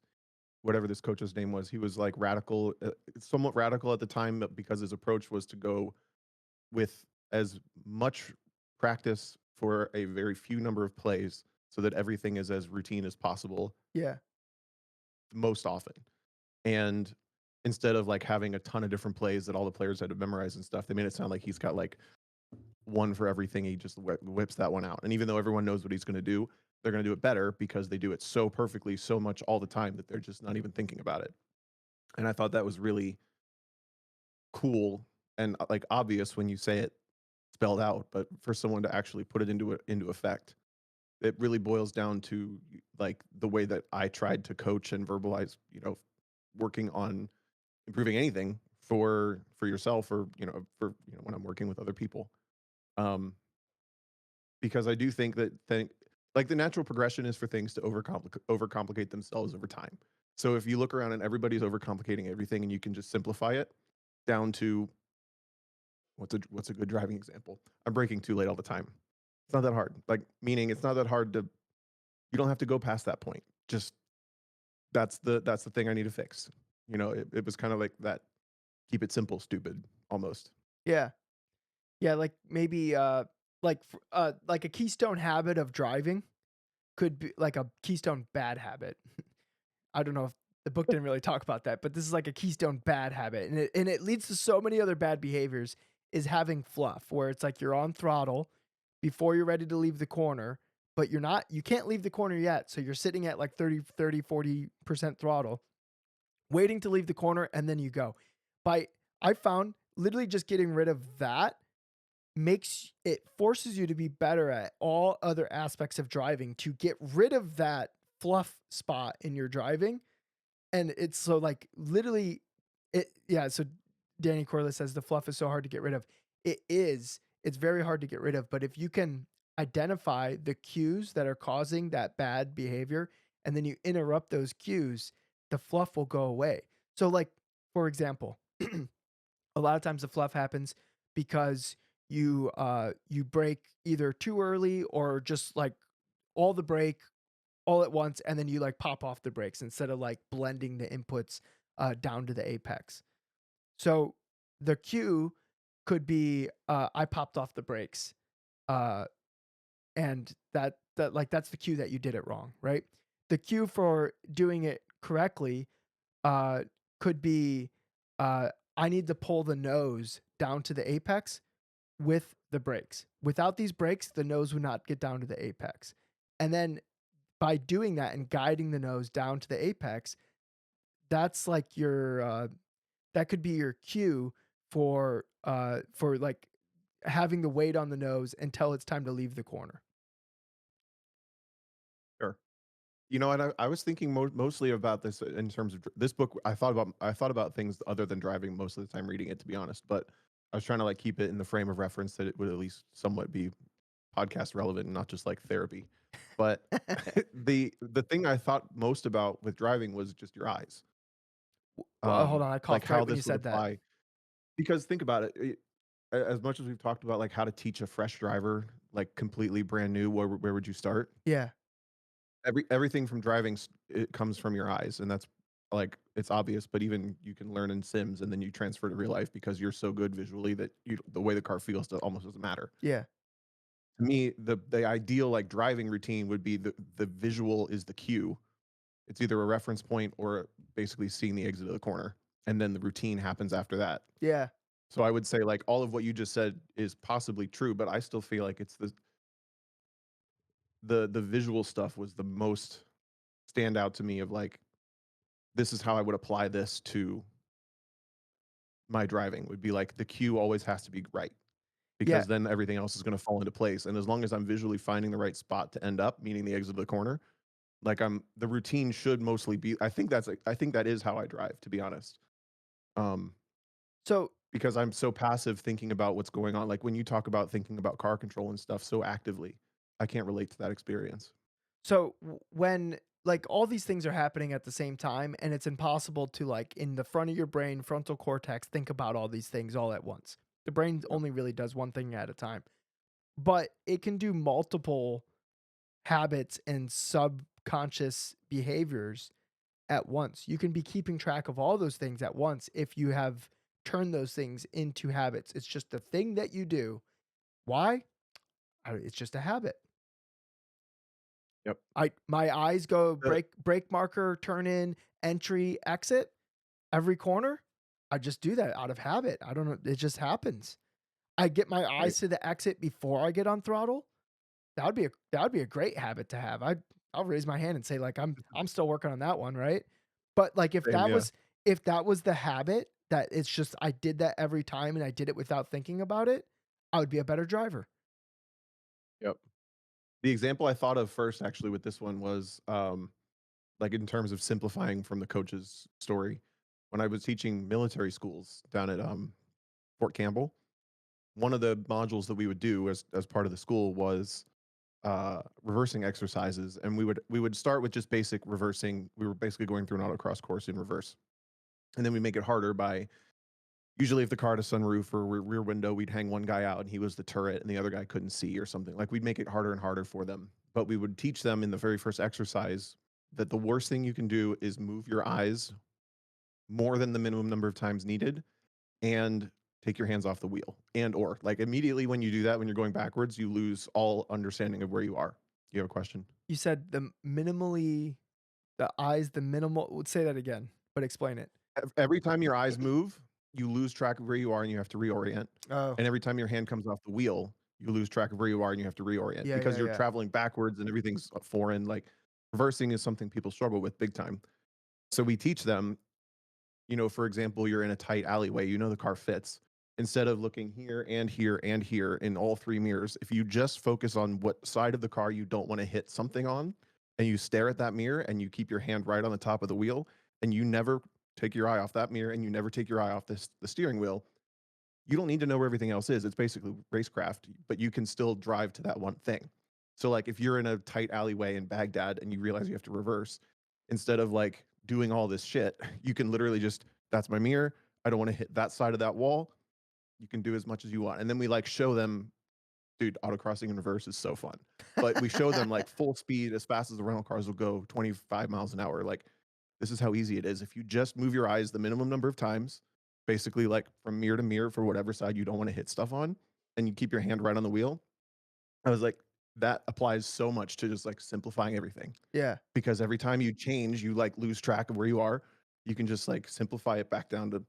whatever this coach's name was, he was like radical, somewhat radical at the time, because his approach was to go with as much practice for a very few number of plays so that everything is as routine as possible Yeah. most often. And instead of like having a ton of different plays that all the players had to memorize and stuff, they made it sound like he's got like one for everything. He just whips that one out. And even though everyone knows what he's going to do, they're going to do it better because they do it so perfectly, so much all the time that they're just not even thinking about it. And I thought that was really cool and like obvious when you say it spelled out, but for someone to actually put it into effect, it really boils down to like the way that I tried to coach and verbalize, working on improving anything for yourself or for when I'm working with other people. Um, because I do think that like the natural progression is for things to overcomplicate themselves over time. So if you look around and everybody's overcomplicating everything and you can just simplify it down to what's a good driving example? I'm braking too late all the time. It's not that hard. Like meaning it's not that hard to you don't have to go past that point. Just that's the thing I need to fix. It was kind of like that keep it simple stupid almost. Yeah. Yeah, like maybe like a keystone habit of driving could be like a keystone bad habit. I don't know if the book didn't really talk about that, but this is like a keystone bad habit, and it leads to so many other bad behaviors. Is having fluff, where it's like you're on throttle before you're ready to leave the corner, but you're not. You can't leave the corner yet, so you're sitting at like 40% throttle, waiting to leave the corner, and then you go. By I found literally just getting rid of that makes it forces you to be better at all other aspects of driving to get rid of that fluff spot in your driving. And it's so like literally it yeah, so Danny Corliss says the fluff is so hard to get rid of. It is. It's very hard to get rid of, but if you can identify the cues that are causing that bad behavior and then you interrupt those cues, the fluff will go away. So like for example, a lot of times the fluff happens because you brake either too early or just like all the brake all at once, and then you like pop off the brakes instead of like blending the inputs down to the apex. So the cue could be I popped off the brakes, uh, and that like that's the cue that you did it wrong, right? The cue for doing it correctly uh, could be uh, I need to pull the nose down to the apex with the brakes. Without these brakes, the nose would not get down to the apex. And then by doing that and guiding the nose down to the apex, that's like your that could be your cue for like having the weight on the nose until it's time to leave the corner. Sure. And I was thinking mostly about this in terms of this book. I thought about things other than driving most of the time reading it, to be honest. But I was trying to like keep it in the frame of reference that it would at least somewhat be podcast relevant and not just like therapy. But the thing I thought most about with driving was just your eyes. Well, hold on, I Like coughed how right when you this would said that. apply. Because think about it, as much as we've talked about like how to teach a fresh driver like completely brand new, where would you start? Yeah. Everything from driving it comes from your eyes, and that's like it's obvious, but even you can learn in sims and then you transfer to real life because you're so good visually that the way the car feels almost doesn't matter. Yeah. To me, the ideal like driving routine would be the visual is the cue. It's either a reference point or basically seeing the exit of the corner, and then the routine happens after that. Yeah. So I would say like all of what you just said is possibly true, but I still feel like it's the visual stuff was the most standout to me of like this is how I would apply this to my driving would be like the cue always has to be right Yeah. because then everything else is going to fall into place. And as long as I'm visually finding the right spot to end up, meaning the exit of the corner, like the routine should mostly be. I think that is how I drive, to be honest. Um, So because I'm so passive thinking about what's going on. Like when you talk about thinking about car control and stuff so actively, I can't relate to that experience. when like all these things are happening at the same time and it's impossible to like in the front of your brain frontal cortex think about all these things all at once. The brain Yep. only really does one thing at a time, but it can do multiple habits and subconscious behaviors at once. You can be keeping track of all those things at once if you have turned those things into habits. It's just the thing that you do. Why? It's just a habit. Yep. My eyes go Uh, brake marker, turn in, entry, exit, every corner. I just do that out of habit. I don't know. It just happens. I get my right. eyes to the exit before I get on throttle. That would be a great habit to have. I'll raise my hand and say like I'm still working on that one, right? But like Same. Yeah. if that was the habit that it's just I did that every time and I did it without thinking about it, I would be a better driver. Yep. The example I thought of first, actually, with this one was like in terms of simplifying from the coach's story. When I was teaching military schools down at Fort Campbell, one of the modules that we would do as part of the school was reversing exercises, and we would start with just basic reversing. We were basically going through an autocross course in reverse, and then we make it harder by usually if the car had a sunroof or rear window, we'd hang one guy out and he was the turret and the other guy couldn't see or something. Like we'd make it harder and harder for them. But we would teach them in the very first exercise that the worst thing you can do is move your eyes more than the minimum number of times needed and take your hands off the wheel. And or like immediately when you do that, when you're going backwards, you lose all understanding of where you are. Do you have a question? You said the eyes, the minimal. Let's say that again, but explain it. Every time your eyes move, you lose track of where you are and you have to reorient. Oh, And every time your hand comes off the wheel, you lose track of where you are and you have to reorient yeah, because yeah, you're yeah. traveling backwards and everything's foreign. Like reversing is something people struggle with big time. So we teach them, for example, you're in a tight alleyway, the car fits. Instead of looking here and here and here in all three mirrors, if you just focus on what side of the car you don't want to hit something on, and you stare at that mirror and you keep your hand right on the top of the wheel, and you never take your eye off that mirror and you never take your eye off the steering wheel, you don't need to know where everything else is. It's basically racecraft, but you can still drive to that one thing. So, like, if you're in a tight alleyway in Baghdad and you realize you have to reverse, instead of like doing all this shit, you can literally just, that's my mirror. I don't want to hit that side of that wall. You can do as much as you want. And then we like show them, dude, autocrossing in reverse is so fun. But we show them like full speed as fast as the rental cars will go 25 miles an hour. Like, this is how easy it is. If you just move your eyes the minimum number of times, basically like from mirror to mirror for whatever side you don't want to hit stuff on, and you keep your hand right on the wheel, I was like, that applies so much to just like simplifying everything. Yeah. Because every time you change, you like lose track of where you are. You can just like simplify it back down to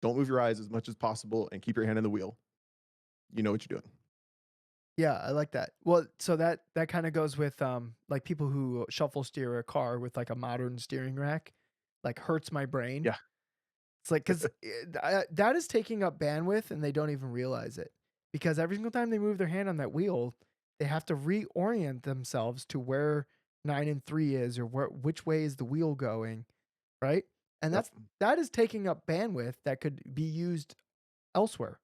don't move your eyes as much as possible and keep your hand on the wheel. You know what you're doing. Yeah, I like that. Well, so that kind of goes with like people who shuffle steer a car with like a modern steering rack, like hurts my brain. Yeah. It's like because that is taking up bandwidth and they don't even realize it because every single time they move their hand on that wheel, they have to reorient themselves to where 9 and 3 is or which way is the wheel going, right? And Yep. that is taking up bandwidth that could be used elsewhere.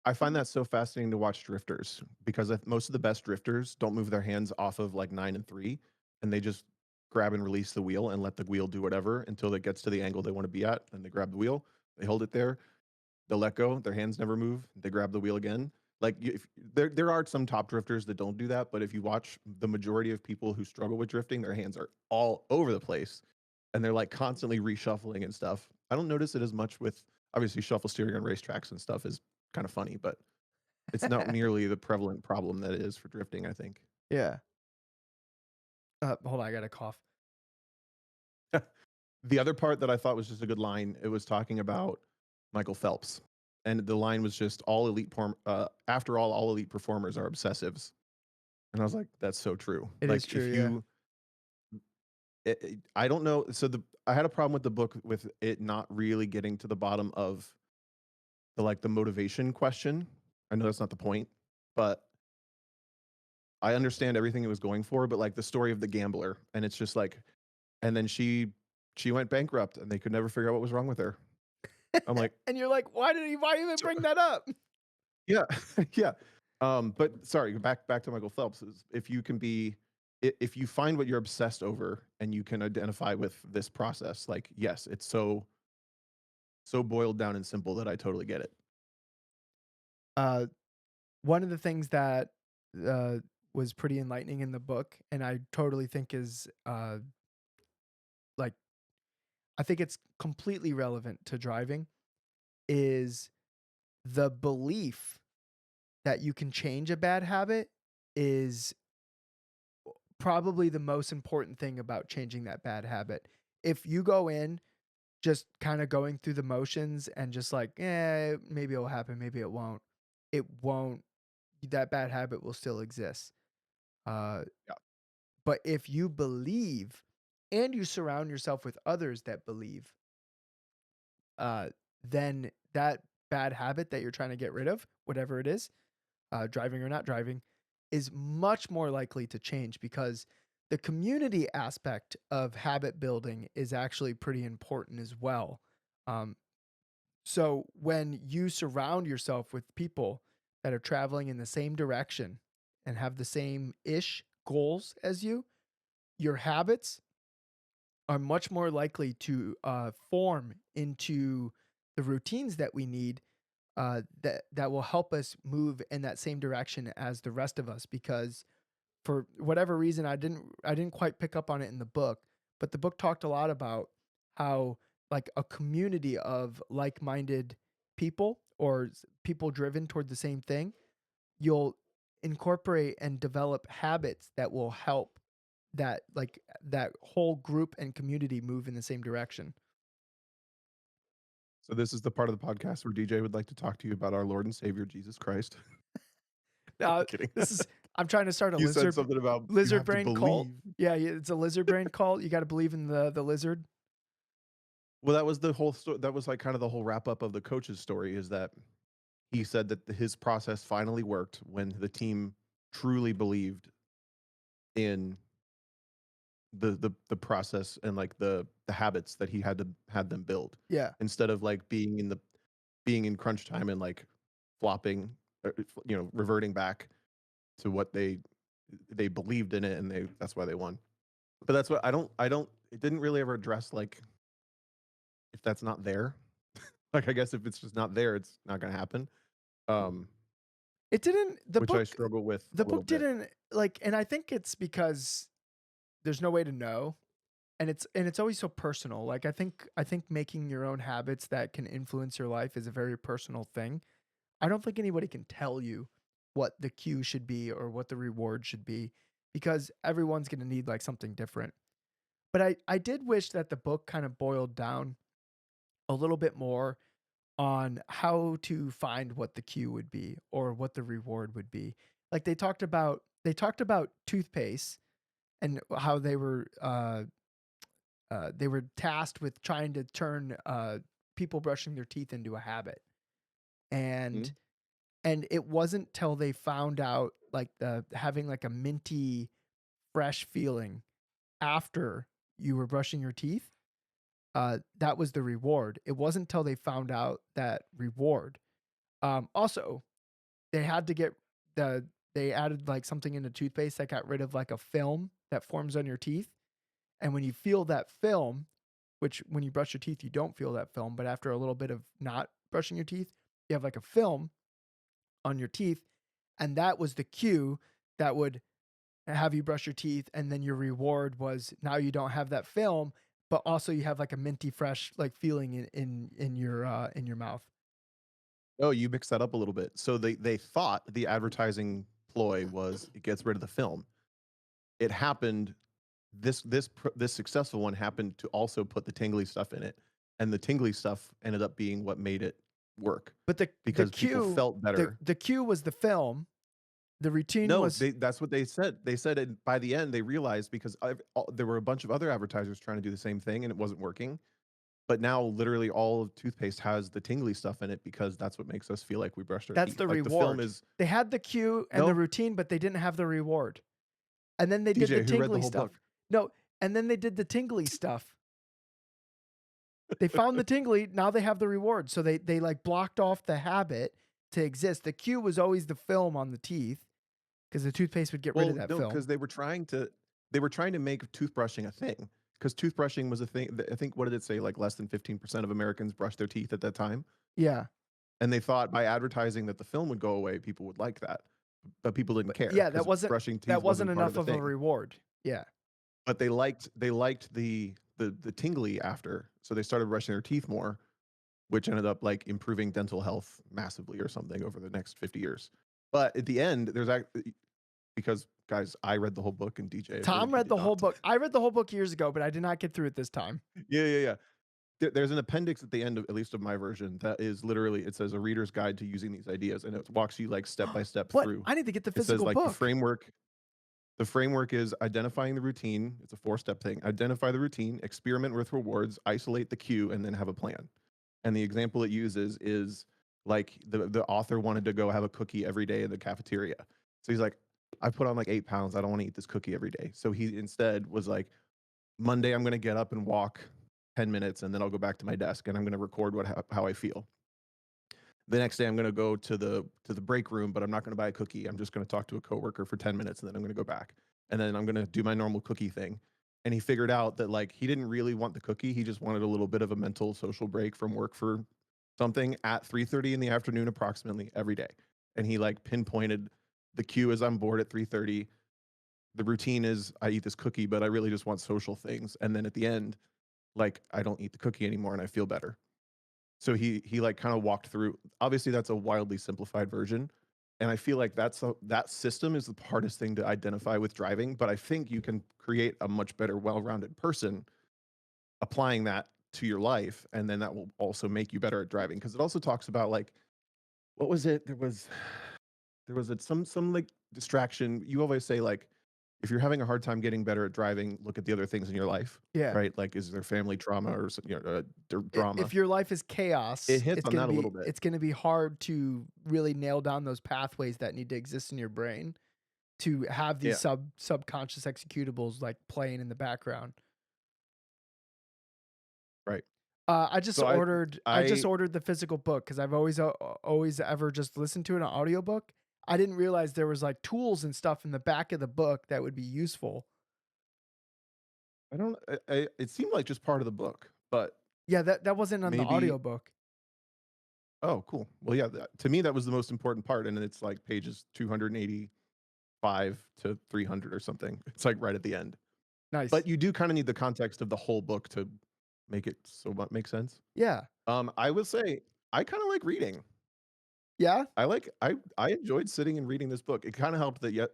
I find that so fascinating to watch drifters because most of the best drifters don't move their hands off of like 9 and 3, and they just grab and release the wheel and let the wheel do whatever until it gets to the angle they want to be at. And they grab the wheel, they hold it there, they'll let go, their hands never move, they grab the wheel again. Like there are some top drifters that don't do that, but if you watch the majority of people who struggle with drifting, their hands are all over the place and they're like constantly reshuffling and stuff. I don't notice it as much with obviously shuffle steering on racetracks and stuff is kind of funny, but it's not nearly the prevalent problem that it is for drifting, I think. Yeah. Hold on, I got a cough. The other part that I thought was just a good line, it was talking about Michael Phelps. And the line was just after all elite performers are obsessives. And I was like, that's so true. It is Like true. if Yeah. you I don't know, so the I had a problem with the book with it not really getting to the bottom of the motivation question. I know that's not the point, but I understand everything it was going for, but like the story of the gambler and it's just like and then she went bankrupt and they could never figure out what was wrong with her. I'm like, And you're like, why even so bring that up? yeah, yeah. But sorry, back to Michael Phelps is if you can be if you find what you're obsessed over and you can identify with this process, like yes, it's so boiled down and simple that I totally get it. Uh, One of the things that uh, was pretty enlightening in the book, and I totally think is like I think it's completely relevant to driving, is the belief. that you can change a bad habit is probably the most important thing about changing that bad habit. If you go in just kind of going through the motions and just like, maybe it'll happen, maybe it won't. It won't. That bad habit will still exist. Uh, Yeah. but if you believe and you surround yourself with others that believe, uh, then that bad habit that you're trying to get rid of, whatever it is, driving or not driving, is much more likely to change because the community aspect of habit building is actually pretty important as well. Um, so when you surround yourself with people that are traveling in the same direction and have the same ish goals as you, your habits are much more likely to form into the routines that we need that will help us move in that same direction as the rest of us. Because for whatever reason, I didn't quite pick up on it in the book, but the book talked a lot about how like a community of like-minded people or people driven toward the same thing, you'll incorporate and develop habits that will help that whole group and community move in the same direction. So this is the part of the podcast where DJ would like to talk to you about our Lord and Savior Jesus Christ. Now, Kidding. this is I'm trying to start a You said something about you lizard have to brain cult. believe. Yeah, yeah, it's a lizard brain cult. You got to believe in the lizard. Well, that was the whole that was like kind of the whole wrap up of the coach's story is that he said that his process finally worked when the team truly believed in the process and like the habits that he had them build Yeah. instead of like being in crunch time and like flopping reverting back to what they believed in it and that's why they won. But that's what I don't it didn't really ever address like if that's not there. Like I guess if it's just not there, it's not gonna happen. Um, It didn't which I struggle with the a little book bit. didn't like, and I think it's because there's no way to know, and it's always so personal. Like I think making your own habits that can influence your life is a very personal thing. I don't think anybody can tell you what the cue should be or what the reward should be because everyone's going to need like something different. But I did wish that the book kind of boiled down a little bit more on how to find what the cue would be or what the reward would be. Like they talked about toothpaste and how they were tasked with trying to turn people brushing their teeth into a habit. And Mhm. and it wasn't till they found out like the having like a minty fresh feeling after you were brushing your teeth, that was the reward. It wasn't till they found out that reward. Also, they had to get the they added like something in the toothpaste that got rid of like a film that forms on your teeth. And when you feel that film, which when you brush your teeth, you don't feel that film, but after a little bit of not brushing your teeth, you have like a film on your teeth. And that was the cue that would have you brush your teeth. And then your reward was now you don't have that film, but also you have like a minty fresh like feeling in your mouth. Oh, you mixed that up a little bit. So they thought the advertising ploy was it gets rid of the film. It happened. This successful one happened to also put the tingly stuff in it, and the tingly stuff ended up being what made it work But the because people cue felt better. the cue was the film. The routine No, was that's what they said. They said it, by the end they realized because there were a bunch of other advertisers trying to do the same thing and it wasn't working. But now literally all of toothpaste has the tingly stuff in it because that's what makes us feel like we brushed our that's teeth. the Like the film reward. is They had the cue and the no routine, but they didn't have the reward. And then they did the DJ who read the tingly whole stuff. book. No, and then they did the tingly stuff. They found the tingly, now they have the reward. So they like blocked off the habit to exist. The cue was always the film on the teeth because the toothpaste would get rid of Well, that no, film. because they were trying to make toothbrushing a thing. Because toothbrushing was a thing. I think what did it say? Like less than 15% of Americans brush their teeth at that time. Yeah. And they thought by advertising that the film would go away, people would like that. But people didn't But care yeah, because brushing that teeth wasn't wasn't part of enough the of a thing. reward. Yeah. But they liked the tingly after, so they started brushing their teeth more, which ended up like improving dental health massively or something over the next 50 years. But at the end, there's actually, because guys, I read the whole book and DJ Tom he read did the whole not. book. I read the whole book years ago, but I did not get through it this time. Yeah. There's an appendix at the end of, at least of my version, that is literally, it says a reader's guide to using these ideas, and it walks you like step by step What? through. I need to get the It says physical like book. the framework is identifying the routine. It's a 4-step thing. Identify the routine, experiment with rewards, isolate the cue, and then have a plan. And the example it uses is like the author wanted to go have a cookie every day in the cafeteria. So he's like, I put on like 8 pounds. I don't want to eat this cookie every day. So he instead was like, Monday, I'm going to get up and walk 10 minutes, and then I'll go back to my desk and I'm going to record how I feel. The next day, I'm going to go to the break room, but I'm not going to buy a cookie. I'm just going to talk to a coworker for 10 minutes, and then I'm going to go back. And then I'm going to do my normal cookie thing. And he figured out that like he didn't really want the cookie. He just wanted a little bit of a mental social break from work for something at 3:30 in the afternoon approximately every day. And he like pinpointed the cue is I'm bored at 3:30. The routine is I eat this cookie, but I really just want social things. And then at the end, like I don't eat the cookie anymore and I feel better. So he like kind of walked through. Obviously, that's a wildly simplified version, and I feel like that system is the hardest thing to identify with driving. But I think you can create a much better, well-rounded person applying that to your life, and then that will also make you better at driving. Because it also talks about like what was it? There was some like distraction. You always say like if you're having a hard time getting better at driving, look at the other things in your life, Yeah. right? Like is there family trauma or drama? If your life is It chaos, hits on that a little bit. it's gonna be hard to really nail down those pathways that need to exist in your brain to have these Yeah. subconscious executables like playing in the background. Right. I just So I ordered I the physical book because I've always ever just listened to an audiobook. I didn't realize there was like tools and stuff in the back of the book that would be useful. I don't I it seemed like just part of the book, but Yeah, that wasn't on the maybe audiobook. oh, cool. Well, yeah, to me that was the most important part, and it's like pages 285 to 300 or something. It's like right at the end. Nice. But you do kind of need the context of the whole book to make it so what makes sense. Yeah. I will say I kind of like reading. Yeah? I enjoyed sitting and reading this book. It kind of helped that yet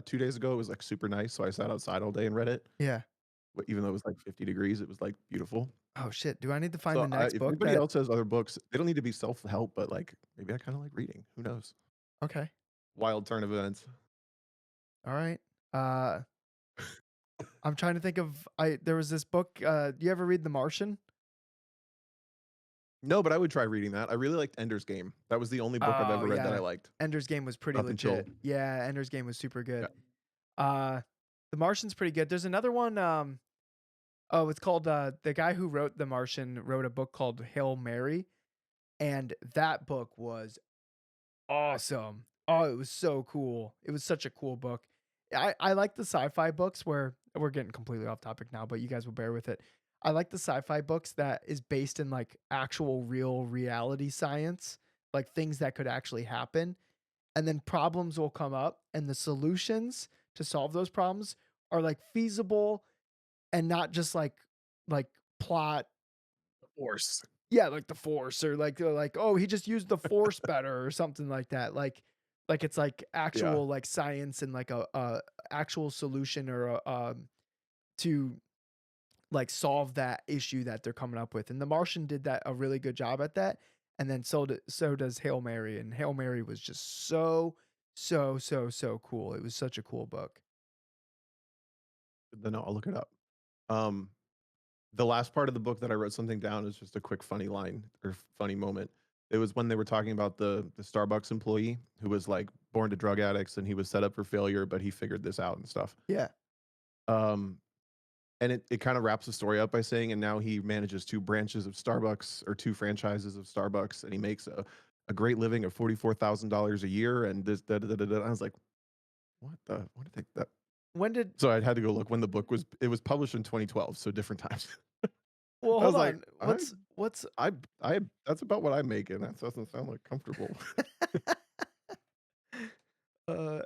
2 days ago it was like super nice, so I sat outside all day and read it. Yeah. Even though it was like 50 degrees, it was like beautiful. Oh shit. Do I need to find So, the next if book anybody that else has other books, they don't need to be self-help, but, like, maybe I kinda like reading. Who knows? Okay. Wild turn of events. All right. Uh I'm trying to think of I there was this book, do you ever read The Martian? No, but I would try reading that. I really liked Ender's Game. That was the only book I've Oh ever read that I yeah. liked, Ender's Game was pretty up until legit. Yeah, Ender's Game was super yeah. good. Uh The Martian's pretty good. There's another one, oh, it's called the guy who wrote The Martian wrote a book called Hail Mary, and that book was awesome. Oh, it was so cool. It was such a cool book. I like the sci-fi books where we're getting completely off topic now, but you guys will bear with it. I like the sci-fi books that is based in like actual real reality science, like things that could actually happen, and then problems will come up and the solutions to solve those problems are like feasible and not just like plot. Force. Yeah, like the Force or like they're like, "Oh, he just used the Force better," or something like that. Like it's like Yeah. actual like science and like a actual solution or to like solve that issue that they're coming up with. And The Martian did that a really good job at that. And then so does Hail Mary. And Hail Mary was just so cool. It was such a cool book. Then I'll look it up. Um, the last part of the book that I wrote something down is just a quick funny line or funny moment. It was when they were talking about the Starbucks employee who was, like, born to drug addicts, and he was set up for failure, but he figured this out and stuff. Yeah. Um And it kinda wraps the story up by saying, and now he manages 2 branches of Starbucks or 2 franchises of Starbucks, and he makes a great living of $44,000 a year, and this da da da da da. I was like, what did they that When did so I had to go look when the book was it was published in 2012, so different times. well, I was hold like, on. What's I that's about what I'm making, that doesn't sound like comfortable. uh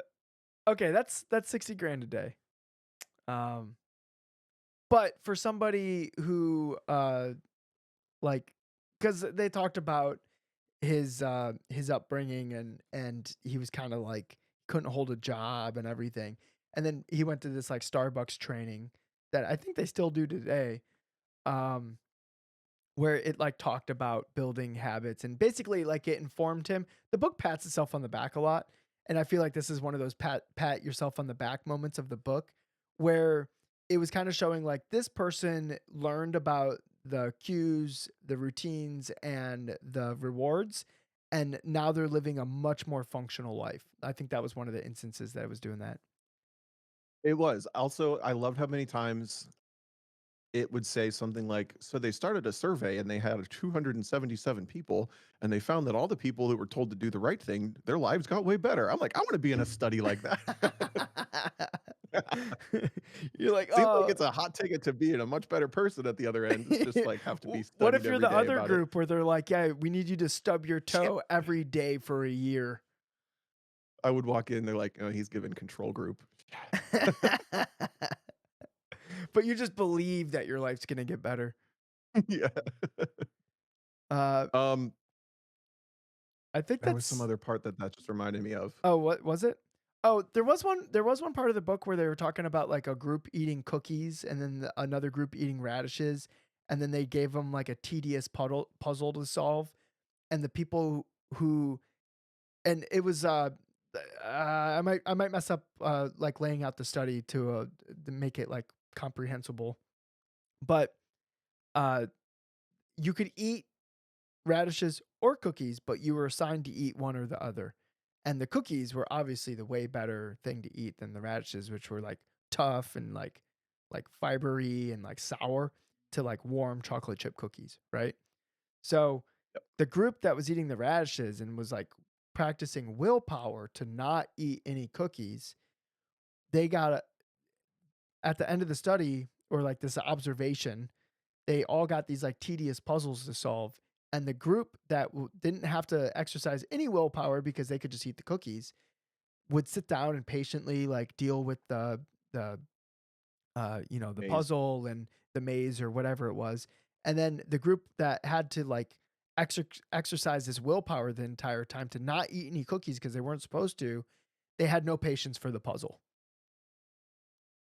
okay, that's 60 grand a day. Um but for somebody who like cuz they talked about his upbringing, and he was kind of like couldn't hold a job and everything. And then he went to this like Starbucks training that I think they still do today. Um where it like talked about building habits and basically like it informed him. The book pats itself on the back a lot, and I feel like this is one of those pat yourself on the back moments of the book where it was kind of showing like this person learned about the cues, the routines and the rewards, and now they're living a much more functional life. I think that was one of the instances that I was doing that. It was. Also, I loved how many times it would say something like, so they started a survey and they had 277 people, and they found that all the people that were told to do the right thing, their lives got way better. I'm like, I want to be in a study like that. You're like, Seems like oh, it's a hot ticket to being a much better person at the other end. Just like have to be What studied if you're every the day other about it. group where they're like, "Yeah, we need you to stub your Yeah. toe every day for a year." I would walk in, they're like, oh, he's given control group. But you just believe that your life's gonna get better. Yeah. Uh, Um, I think there was some that's other part that just reminded me of. oh, what was it? Oh, there was one part of the book where they were talking about, like, a group eating cookies and then another group eating radishes, and then they gave them, like, a tedious puzzle to solve, and the people who and it was, I might mess up, like, laying out the study to make it, like, comprehensible, but, uh, you could eat radishes or cookies, but you were assigned to eat one or the other, and the cookies were obviously the way better thing to eat than the radishes, which were, like, tough and, like, fibery and, like, sour to, like, warm chocolate chip cookies, right? So, Yep. the group that was eating the radishes and was, like, practicing willpower to not eat any cookies, they got a at the end of the study or, like, this observation, they all got these, like, tedious puzzles to solve, and the group that didn't have to exercise any willpower because they could just eat the cookies would sit down and patiently, like, deal with the Maze. puzzle and the maze or whatever it was. And then the group that had to like exercise this willpower the entire time to not eat any cookies because they weren't supposed to, they had no patience for the puzzle.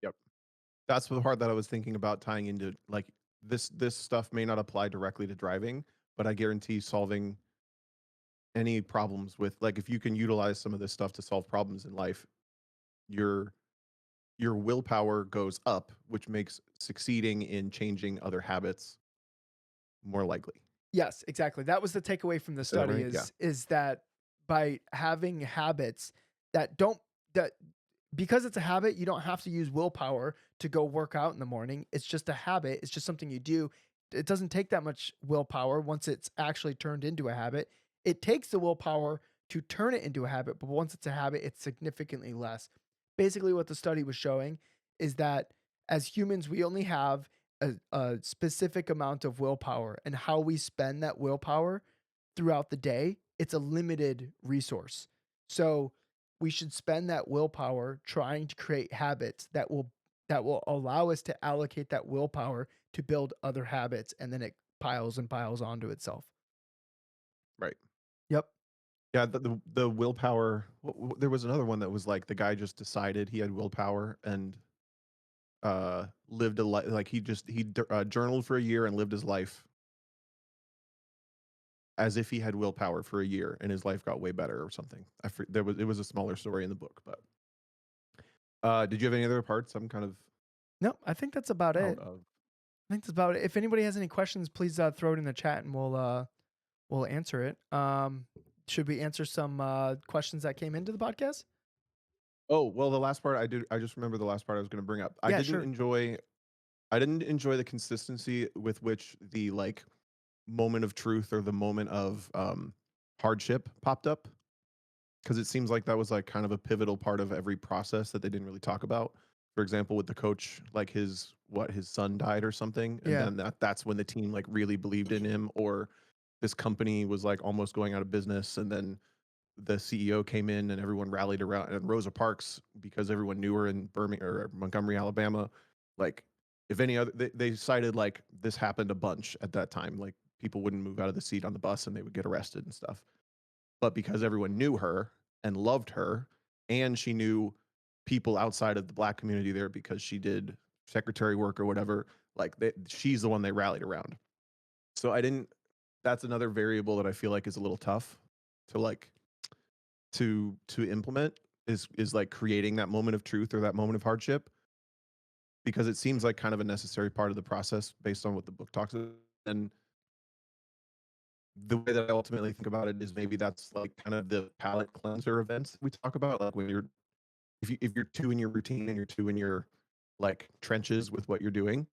Yep. That's the part that I was thinking about tying into, like, this stuff may not apply directly to driving, but I guarantee solving any problems with, like, if you can utilize some of this stuff to solve problems in life, your your willpower goes up, which makes succeeding in changing other habits more likely. Yes, exactly. That was the takeaway from the Is that study right? Yeah. is that by having habits that don't that because it's a habit, you don't have to use willpower to go work out in the morning. It's just a habit. It's just something you do. It doesn't take that much willpower once it's actually turned into a habit. It takes the willpower to turn it into a habit, but once it's a habit, it's significantly less. Basically, what the study was showing is that as humans, we only have a specific amount of willpower, and how we spend that willpower throughout the day, it's a limited resource. So we should spend that willpower trying to create habits that will allow us to allocate that willpower to build other habits, and then it piles and piles onto itself. Right. Yep. Yeah, the willpower, there was another one that was like the guy just decided he had willpower and lived a life, like he journaled for a year and lived his life as if he had willpower for a year, and his life got way better or something. It was a smaller story in the book, but did you have any other parts I'm kind of No, I think that's about out it. of? I think that's about it. If anybody has any questions, please throw it in the chat and we'll answer it. Should we answer some questions that came into the podcast? Oh, well, the last part I just remember the last part I was going to bring up. Yeah, sure. I didn't enjoy the consistency with which the, like, moment of truth or the moment of hardship popped up, because it seems like that was like kind of a pivotal part of every process that they didn't really talk about. For example, with the coach, like his son died or something, and Yeah. then that's when the team like really believed in him, or this company was like almost going out of business, and then the CEO came in and everyone rallied around, and Rosa Parks, because everyone knew her in Birmingham or Montgomery, Alabama. Like, if any other, they cited like this happened a bunch at that time. Like, people wouldn't move out of the seat on the bus and they would get arrested and stuff. But because everyone knew her and loved her, and she knew people outside of the black community there because she did secretary work or whatever, like she's the one they rallied around. So I didn't. That's another variable that I feel like is a little tough to like to implement is like creating that moment of truth or that moment of hardship, because it seems like kind of a necessary part of the process based on what the book talks about. And the way that I ultimately think about it is maybe that's like kind of the palate cleanser events we talk about, like when you're if you're too in your routine and you're too in your like trenches with what you're doing,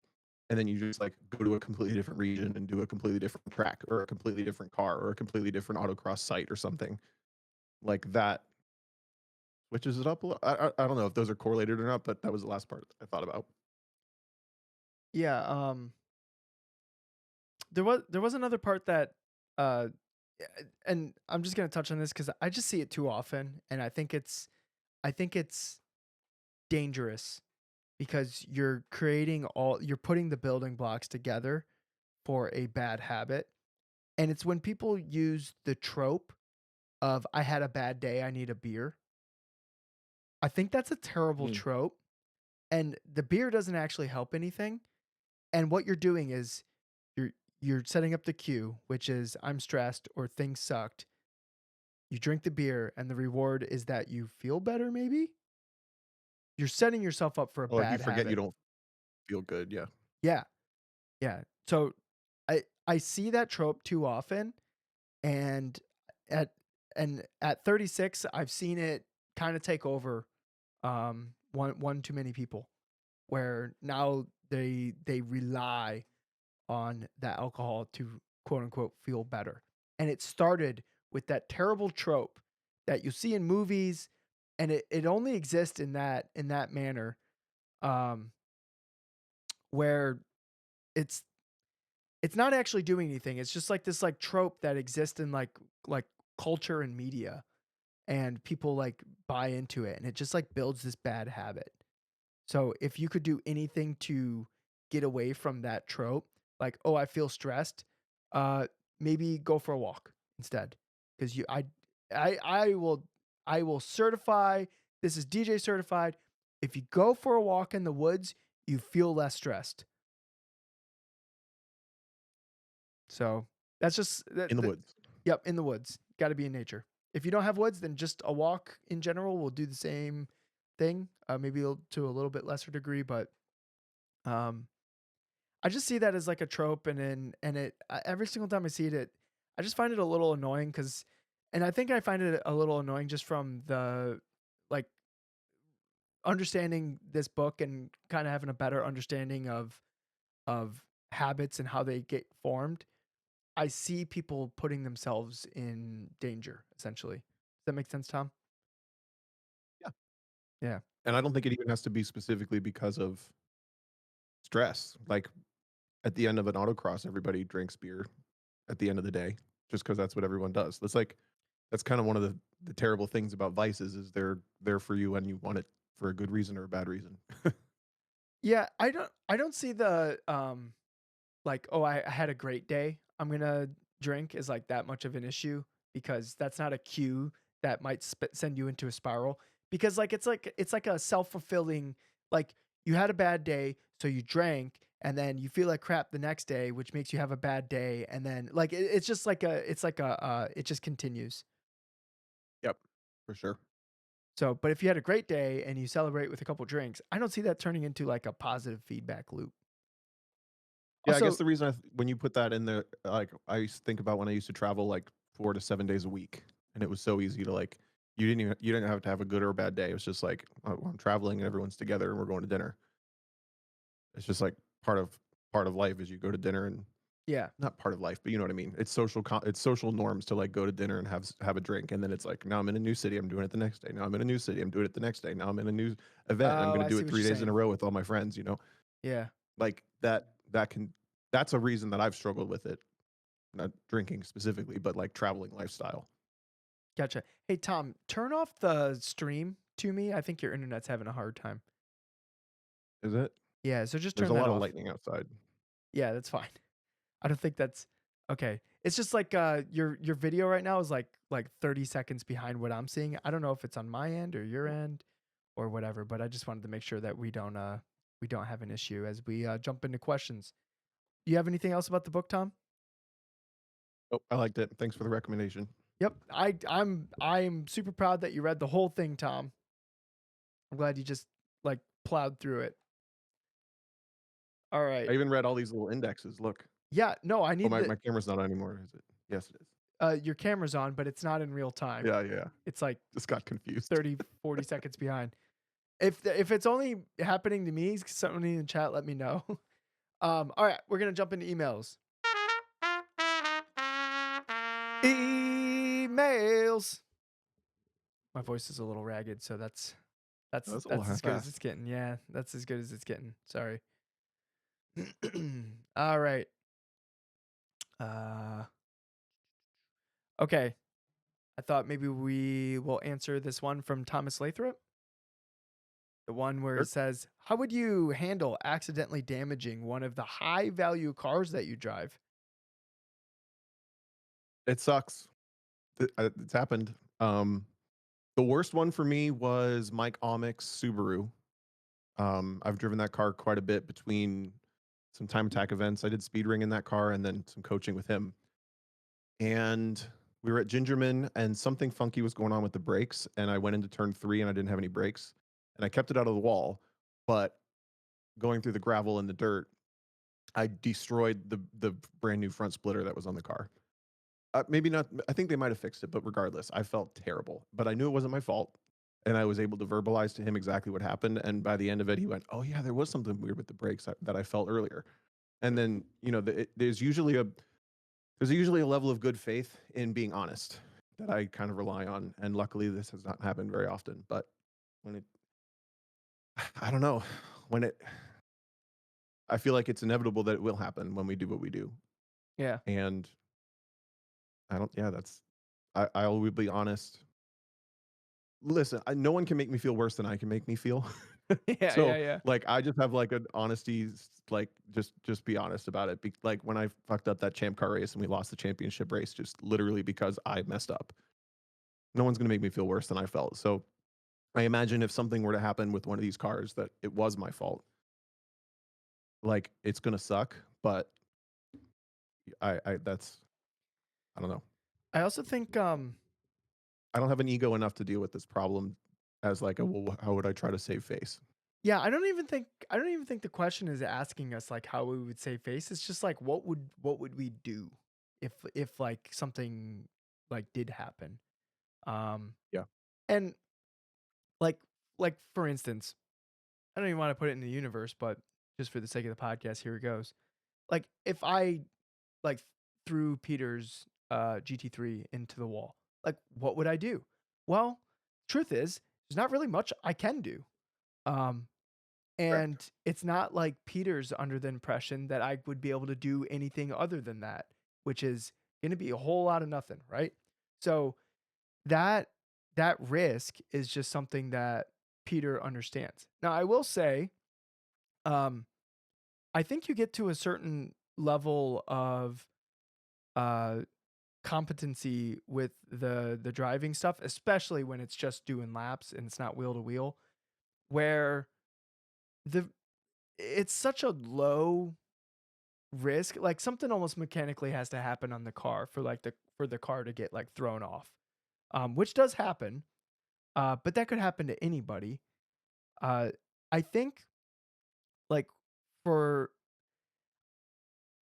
and then you just like go to a completely different region and do a completely different track or a completely different car or a completely different autocross site or something like that switches it up a little. I don't know if those are correlated or not, but that was the last part I thought about. Yeah. There was another part that, uh, and I'm just gonna touch on this because I just see it too often, and I think it's dangerous because you're putting the building blocks together for a bad habit, and it's when people use the trope of "I had a bad day, I need a beer." I think that's a terrible Mm. trope, and the beer doesn't actually help anything. And what you're doing is you're you're setting up the cue, which is I'm stressed or things sucked. You drink the beer and the reward is that you feel better maybe? You're setting yourself up for a Oh, like you bad forget you habit. don't feel good. Yeah. Yeah. Yeah. So I see that trope too often, and at at 36 I've seen it kind of take over one too many people, where now they rely on that alcohol to quote unquote feel better. And it started with that terrible trope that you see in movies, and it only exists in that manner, um where it's it's not actually doing anything. It's just like this like trope that exists in like culture and media, and people like buy into it, and it just like builds this bad habit. So if you could do anything to get away from that trope, like, "Oh, I feel stressed," uh, maybe go for a walk instead. Because I will I will certify, this is DJ certified, if you go for a walk in the woods, you feel less stressed. So, that's just In the that woods. yep, in the woods. Gotta be in nature. If you don't have woods, then just a walk in general will do the same thing, maybe to a little bit lesser degree, but, um I just see that as like a trope, and every single time I see it, I just find it a little annoying because, and I think I find it a little annoying just from the like understanding this book and kind of having a better understanding of habits and how they get formed. I see people putting themselves in danger, essentially. Does that make sense, Tom? Yeah. Yeah. And I don't think it even has to be specifically because of stress. Like at the end of an autocross, everybody drinks beer at the end of the day just because that's what everyone does. That's like that's kind of one of the terrible things about vices is they're there for you when you want it for a good reason or a bad reason. Yeah, I don't see the like, "Oh, I had a great day. I'm gonna drink," is like that much of an issue, because that's not a cue that might send you into a spiral. Because it's like a self-fulfilling, like, you had a bad day, so you drank, and then you feel like crap the next day, which makes you have a bad day, and then like it's just like it just continues. Yep, for sure. So, but if you had a great day and you celebrate with a couple drinks, I don't see that turning into like a positive feedback loop. Yeah, I guess Also, the reason when you put that in there, like I used to think about when I used to travel like 4 to 7 days a week, and it was so easy to like you didn't have to have a good or a bad day. It was just like oh, I'm traveling and everyone's together and we're going to dinner. It's just like part of life is you go to dinner and yeah. not part of life, but you know what I mean. It's it's social norms to like go to dinner and have a drink, and then it's like now I'm in a new city, I'm doing it the next day. Now I'm in a new city, I'm doing it the next day. Now I'm in a new event, I'm Oh, going to I do see it what three you're days in a saying. row with all my friends. You know, Yeah. like that can that's a reason that I've struggled with it, not drinking specifically, but like traveling lifestyle. Gotcha. Hey, Tom, turn off the stream to me. I think your internet's having a hard time. Is it? Yeah, so just There's turn a that lot of off. lightning outside. Yeah, that's fine. I don't think that's Okay. It's just like your video right now is like 30 seconds behind what I'm seeing. I don't know if it's on my end or your end or whatever, but I just wanted to make sure that we don't have an issue as we jump into questions. You have anything else about the book, Tom? Oh, I liked it. Thanks for the recommendation. Yep. I'm super proud that you read the whole thing, Tom. I'm glad you just like plowed through it. All right. I even read all these little indexes. Look. Yeah, no, I Oh, need my the my camera's not on anymore, is it? Yes, it is. your camera's on, but it's not in real time. Yeah, yeah. It's like Just got confused. 30, 40 seconds behind. If it's only happening to me, somebody in the chat let me know. All right, we're gonna jump into emails. Emails. My voice is a little ragged, so that's That's a little that's as good as half-assed. it's getting. Yeah, that's as good as it's getting. Sorry. All right. Uh, okay. I thought maybe we will answer this one from Thomas Lathrop. The one where it Sure. says, "How would you handle accidentally damaging one of the high value cars that you drive?" It sucks. It's happened. The worst one for me was Mike Omick's Subaru. I've driven that car quite a bit between some time attack events. I did speed ring in that car and then some coaching with him. And we were at Gingerman and something funky was going on with the brakes. And I went into turn 3 and I didn't have any brakes. And I kept it out of the wall. But going through the gravel and the dirt, I destroyed the brand new front splitter that was on the car. Maybe not. I think they might have fixed it, but regardless, I felt terrible. But I knew it wasn't my fault, and I was able to verbalize to him exactly what happened. And by the end of it, he went, "Oh yeah, there was something weird with the brakes that I felt earlier." And then there's usually a level of good faith in being honest that I kind of rely on. And luckily, this has not happened very often. But when it, I don't know, when it, I feel like it's inevitable that it will happen when we do what we do. Yeah. And I don't. Yeah, I will be honest. Listen, no one can make me feel worse than I can make me feel. Yeah, yeah, So, yeah. like, I just have like an honesty, like, just be honest about it. Like when I fucked up that Champ Car race and we lost the championship race, just literally because I messed up. No one's gonna make me feel worse than I felt. So I imagine if something were to happen with one of these cars that it was my fault, like it's gonna suck. But I that's I don't know. I also think I don't have an ego enough to deal with this problem as like a well, how would I try to save face? yeah, I don't even think the question is asking us like how we would save face. It's just like what would we do if like something like did happen. Um Yeah. and like like for instance, I don't even want to put it in the universe, but just for the sake of the podcast, here it goes. Like if I like threw Peter's GT3 into the wall, like what would I do? Well, truth is, there's not really much I can do. Um Correct. And it's not like Peter's under the impression that I would be able to do anything other than that, which is going to be a whole lot of nothing, right? So that that risk is just something that Peter understands. Now, I will say, um, I think you get to a certain level of uh, competency with the driving stuff, especially when it's just doing laps and it's not wheel to wheel, where the it's such a low risk, like something almost mechanically has to happen on the car for like the car to get like thrown off, which does happen, but that could happen to anybody. uh I think like for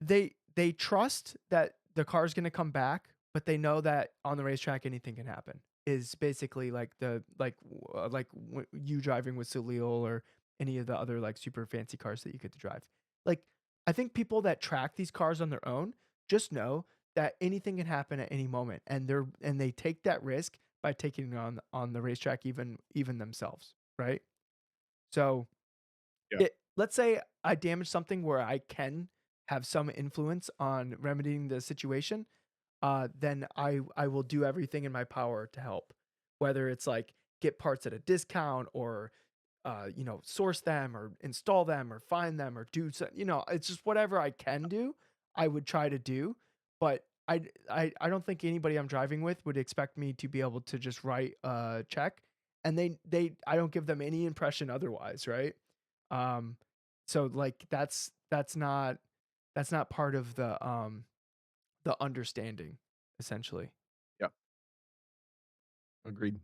they trust that the car's going to come back, but they know that on the racetrack anything can happen, is basically like you driving with Salil or any of the other like super fancy cars that you get to drive. Like I think people that track these cars on their own just know that anything can happen at any moment, and they take that risk by taking it on the racetrack, even themselves, right? So Yeah. it let's say I damage something where I can have some influence on remedying the situation, then I will do everything in my power to help. Whether it's like get parts at a discount or source them or install them or find them or do so, it's just whatever I can do, I would try to do. but I don't think anybody I'm driving with would expect me to be able to just write a check, and they I don't give them any impression otherwise, right? Um, so like that's not part of the understanding essentially. Yeah, agreed.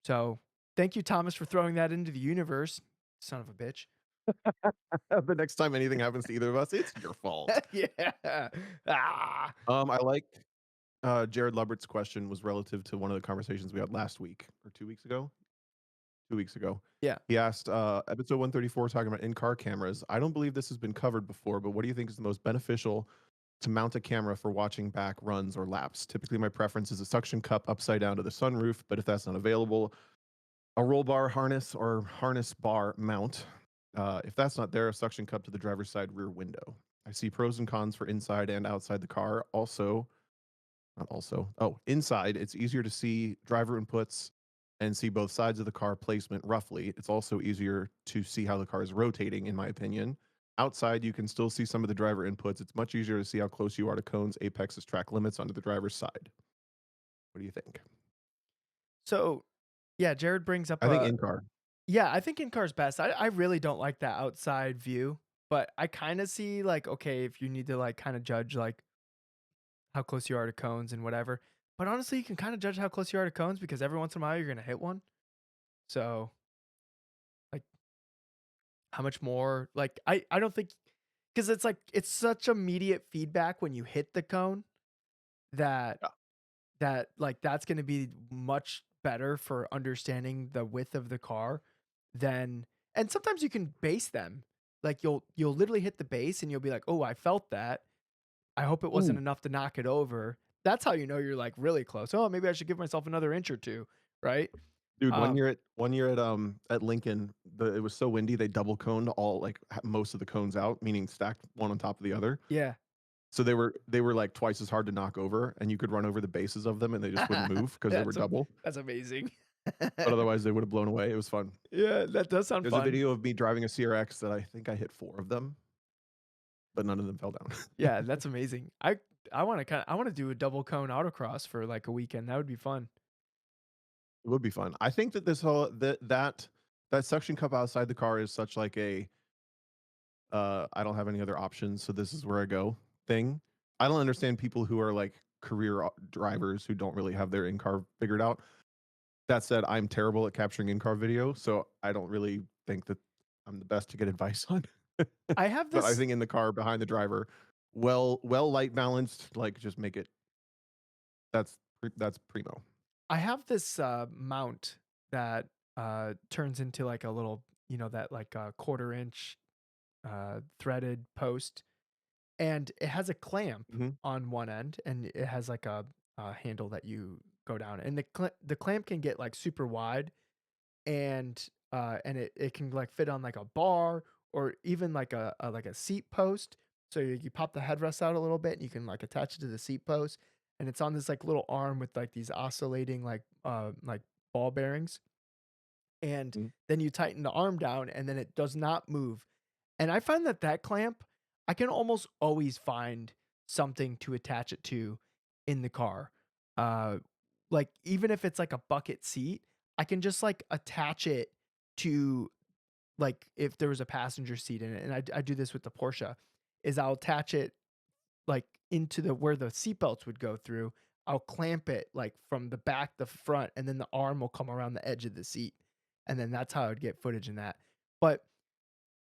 So thank you, Thomas, for throwing that into the universe, son of a bitch. The next time anything happens to either of us, it's your fault. Yeah. Ah. I like Jared Lubert's question was relative to one of the conversations we had last week or 2 weeks ago. 2 weeks ago. Yeah. He asked, episode 134 talking about in-car cameras. I don't believe this has been covered before, but what do you think is the most beneficial to mount a camera for watching back runs or laps? Typically, my preference is a suction cup upside down to the sunroof, but if that's not available, a roll bar harness or harness bar mount. If that's not there, a suction cup to the driver's side rear window. I see pros and cons for inside and outside the car. Also, not also. Oh, inside, it's easier to see driver inputs and see both sides of the car placement roughly. It's also easier to see how the car is rotating, in my opinion. Outside, you can still see some of the driver inputs. It's much easier to see how close you are to cones, apexes, track limits onto the driver's side. What do you think? So yeah, Jared brings up I think a in car. yeah, I think in car's best. I really don't like that outside view, but I kind of see like okay, if you need to like kind of judge like how close you are to cones and whatever. But honestly, you can kind of judge how close you are to cones because every once in a while you're gonna hit one. So like how much more like I don't think because it's like it's such immediate feedback when you hit the cone that Yeah. like that's gonna be much better for understanding the width of the car than and sometimes you can base them. Like you'll literally hit the base and you'll be like, "Oh, I felt that. I hope it wasn't Ooh, enough to knock it over." That's how you know you're like really close. Oh, maybe I should give myself another inch or two, right? dude, Um, one year at Lincoln, it was so windy they double coned all like most of the cones out, meaning stacked one on top of the other. yeah. So they were like twice as hard to knock over, and you could run over the bases of them, and they just wouldn't move because they were That's a double. that's amazing. But otherwise, they would have blown away. It was fun. Yeah, that does sound There's a fun. video of me driving a CRX that I think I hit 4 of them, but none of them fell down. Yeah, that's amazing. I wanna do a double cone autocross for like a weekend. That would be fun. It would be fun. I think that this whole that suction cup outside the car is such like a, I don't have any other options, so this is where I go thing. I don't understand people who are like career drivers who don't really have their in-car figured out. That said, I'm terrible at capturing in-car video, so I don't really think that I'm the best to get advice on. I have But I this think in the car behind the driver, well light balanced, like just make it that's primo. I have this mount that turns into like a little, that like a quarter inch threaded post, and it has a clamp Mhm. on one end, and it has like a handle that you go down, and the clamp can get like super wide, and it can like fit on like a bar or even like a seat post. So you pop the headrest out a little bit and you can like attach it to the seat post, and it's on this like little arm with like these oscillating like ball bearings, and Mhm. then you tighten the arm down and then it does not move. And I find that that clamp, I can almost always find something to attach it to in the car. Uh, like even if it's like a bucket seat, I can just like attach it to like if there was a passenger seat in it. And I do this with the Porsche, is I'll attach it like into the where the seatbelts would go through. I'll clamp it like from the back, the front, and then the arm will come around the edge of the seat. And then that's how I would get footage in that. But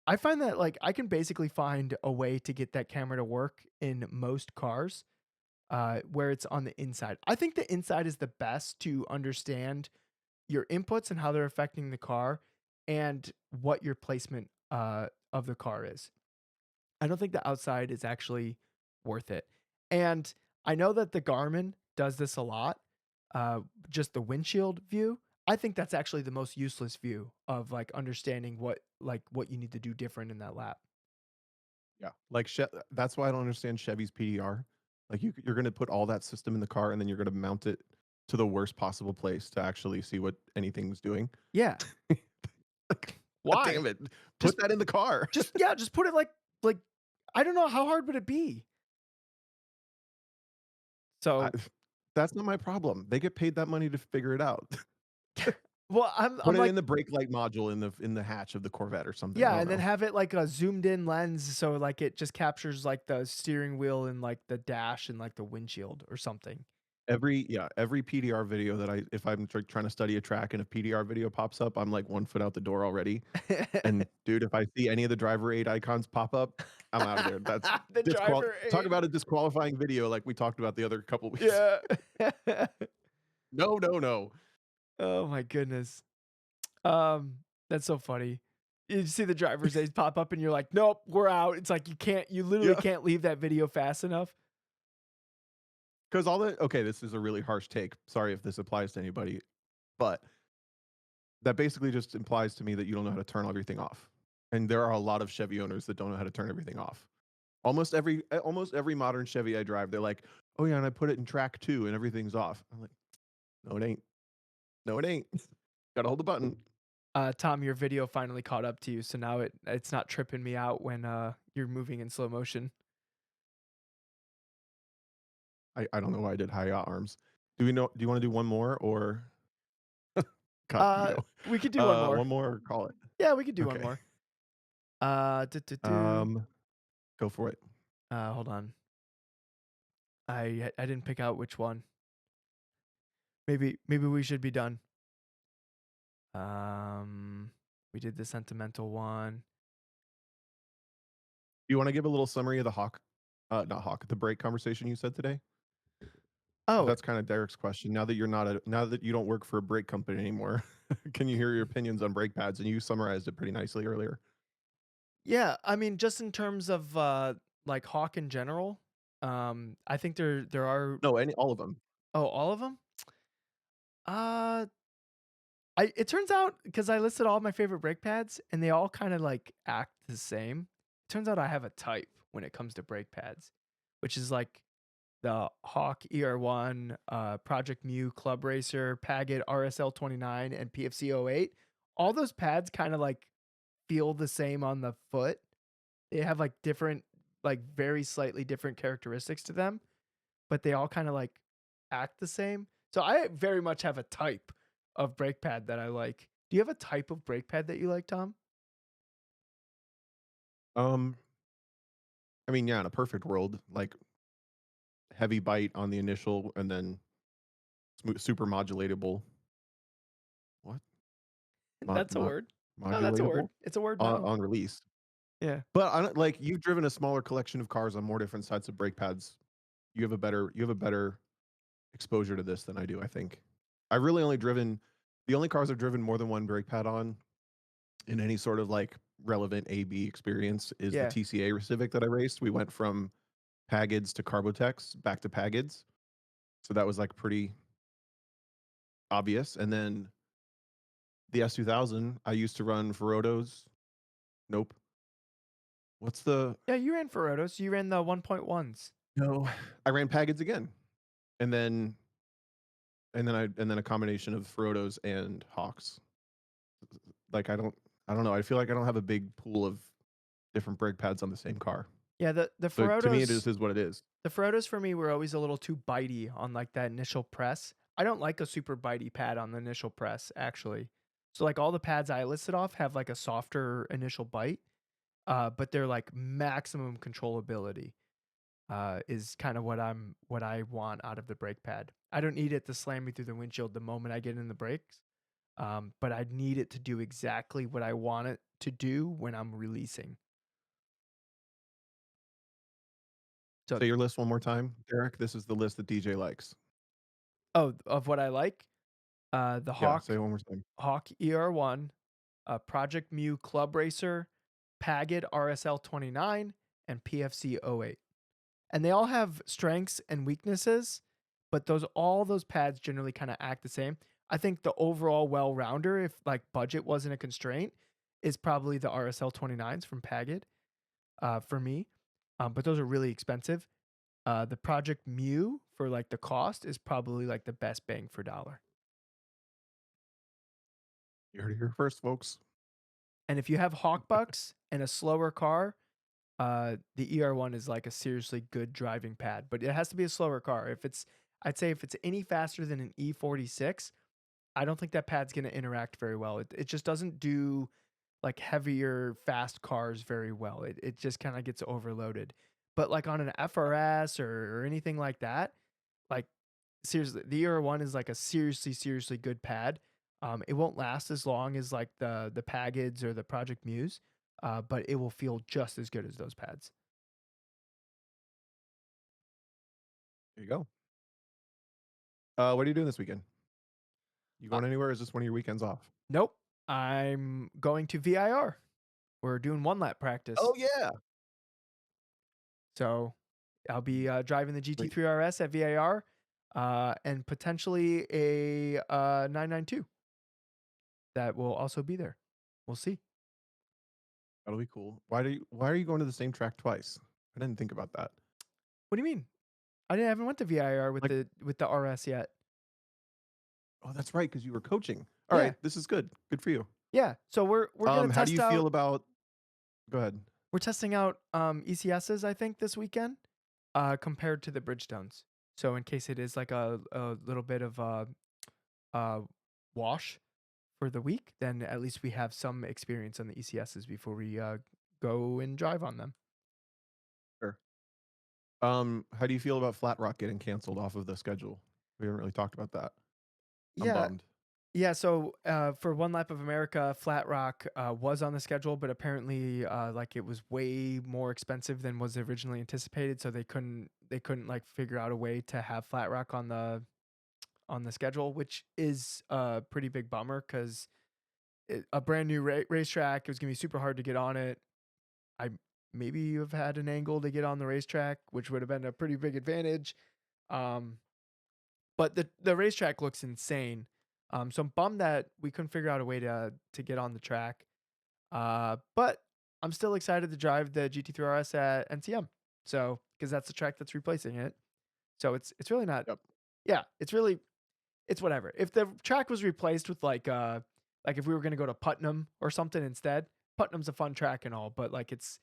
I find that like I can basically find a way to get that camera to work in most cars where it's on the inside. I think the inside is the best to understand your inputs and how they're affecting the car and what your placement of the car is. I don't think the outside is actually worth it. And I know that the Garmin does this a lot, just the windshield view. I think that's actually the most useless view of like understanding what you need to do different in that lap. Yeah. Like that's why I don't understand Chevy's PDR. Like you're going to put all that system in the car and then you're going to mount it to the worst possible place to actually see what anything's doing. Yeah. Like, God Why? damn it. Just Put that in the car. just yeah, just put it like I don't know how hard would it be? I So, that's not my problem. They get paid that money to figure it out. well, Put I'm it like, in the brake light module in the hatch of the Corvette or something, I yeah, don't and then know. have it like a zoomed in lens so like it just captures like the steering wheel and like the dash and like the windshield or something. Every PDR video that if I'm trying to study a track and a PDR video pops up, I'm like 1 foot out the door already. And dude, if I see any of the driver aid icons pop up, I'm out of there. That's The driver talk aid. about a disqualifying video like we talked about the other couple weeks. Yeah. No, no, no. Oh my goodness. Um, that's so funny. You see the driver's aids pop up and you're like, "Nope, we're out." It's like you literally Yeah, can't leave that video fast enough. because all the okay, this is a really harsh take. Sorry if this applies to anybody, but that basically just implies to me that you don't know how to turn everything off. And there are a lot of Chevy owners that don't know how to turn everything off. Almost every modern Chevy I drive, they're like, "Oh yeah, and I put it in track 2 and everything's off." I'm like, "No, it ain't. No, it ain't. Gotta hold the button." Tom, your video finally caught up to you, so now it's not tripping me out when you're moving in slow motion. I don't know why I did high yacht arms. Do you wanna do one more or God, you Uh, go. we could do one more. One more or call it? Yeah, we could do one Okay. more. Do. Um, go for it. Hold on. I didn't pick out which one. Maybe we should be done. Um, we did the sentimental one. Do you wanna give a little summary of the Hawk not Hawk, the brake conversation you said today? 'Cause Oh, that's kinda Derek's question. Now that you don't work for a brake company anymore, can you hear your opinions on brake pads? And you summarized it pretty nicely earlier. yeah. I mean, just in terms of like Hawk in general, I think there are. No, any all of them. Oh, all of them. Uh, I it turns out because I listed all my favorite brake pads and they all kind of like act the same. Turns out I have a type when it comes to brake pads, which is like the Hawk ER1, Project Mu Club Racer, Paget RSL 29, and PFC 08. All those pads kind of like feel the same on the foot. They have like different, like very slightly different characteristics to them, but they all kind of like act the same. So I very much have a type of brake pad that I like. Do you have a type of brake pad that you like, Tom? Um, I mean, yeah, in a perfect world, like heavy bite on the initial and then super modulatable. What? That's a Mod word. No, that's a word. modulatable It's a word now. on release. Yeah. But I don't like you've driven a smaller collection of cars on more different sets of brake pads. You have a better exposure to this than I do, I think. I've really only driven the only cars I've driven more than one brake pad on in any sort of like relevant AB experience is the Yeah. TCA Civic that I raced. We went from Pagids to Carbotex back to Pagids. So that was like pretty obvious. And then the S2000, I used to run Ferodos. Nope. What's the Yeah, you ran Ferrotos. You ran the 1.1s. no? I ran Pagids again. And then and then a combination of Ferodos and Hawks. Like I don't know. I feel like I don't have a big pool of different brake pads on the same car. Yeah, the So to me, it Ferrotos is what it is. the Ferrotos for me were always a little too bitey on like that initial press. I don't like a super bitey pad on the initial press, actually. So like all the pads I listed off have like a softer initial bite, but they're like maximum controllability. Is kind of what I want out of the brake pad. I don't need it to slam me through the windshield the moment I get in the brakes, but I need it to do exactly what I want it to do when I'm releasing. So, Say your list one more time, Derek. This is the list that DJ likes. oh, of what I like, the Yeah, say it one more time. Hawk ER1, Project Mu Club Racer, Paget RSL 29, and PFC 08. And they all have strengths and weaknesses, but all those pads generally kind of act the same. I think the overall well-rounder, if like budget wasn't a constraint, is probably the RSL 29s from Paget for me. But those are really expensive. The Project Mu for like the cost is probably like the best bang for dollar. You heard it here first, folks. And if you have Hawk Bucks and a slower car, The ER1 is like a seriously good driving pad, but it has to be a slower car. I'd say if it's any faster than an E46, I don't think that pad's going to interact very well. It just doesn't do like heavier, fast cars very well. It just kind of gets overloaded. But like on an FRS or anything like that, like seriously, the ER1 is like a seriously good pad. It won't last as long as like the Pagids or the Project Muse, but it will feel just as good as those pads. There you go. What are you doing this weekend? You Uh, going anywhere? Or is this one of your weekends off? nope, I'm going to VIR. We're doing one lap practice, Oh yeah. so I'll be driving the Wait, GT3 RS at VIR, and potentially a 992 that will also be there. We'll see. that'll be cool. Why are you going to the same track twice? I didn't think about that. What do you mean? I haven't went to VIR with Like, the RS yet. oh, that's right, because you were coaching. All Yeah, right, this is good. Good for you. yeah. So we're gonna How do test you feel out. about? Go ahead. We're testing out ECSs, I think, this weekend, compared to the Bridgestones. So in case it is like a little bit of a wash for the week, then at least we have some experience on the ECSs before we go and drive on them. Sure. How do you feel about Flat Rock getting canceled off of the schedule? We haven't really talked about that. I'm Yeah, bummed. yeah. So for One Lap of America, Flat Rock was on the schedule, but apparently like it was way more expensive than was originally anticipated. So they couldn't like figure out a way to have Flat Rock on the schedule, which is a pretty big bummer because a brand new racetrack. It was gonna be super hard to get on it. I maybe you have had an angle to get on the racetrack, which would have been a pretty big advantage. Um, but the racetrack looks insane. So I'm bummed that we couldn't figure out a way to get on the track. But I'm still excited to drive the GT3 RS at NCM. So because that's the track that's replacing it. So it's really not. Yep. Yeah, it's whatever. If the track was replaced with like if we were gonna go to Putnam or something instead, Putnam's a fun track and all, but like it's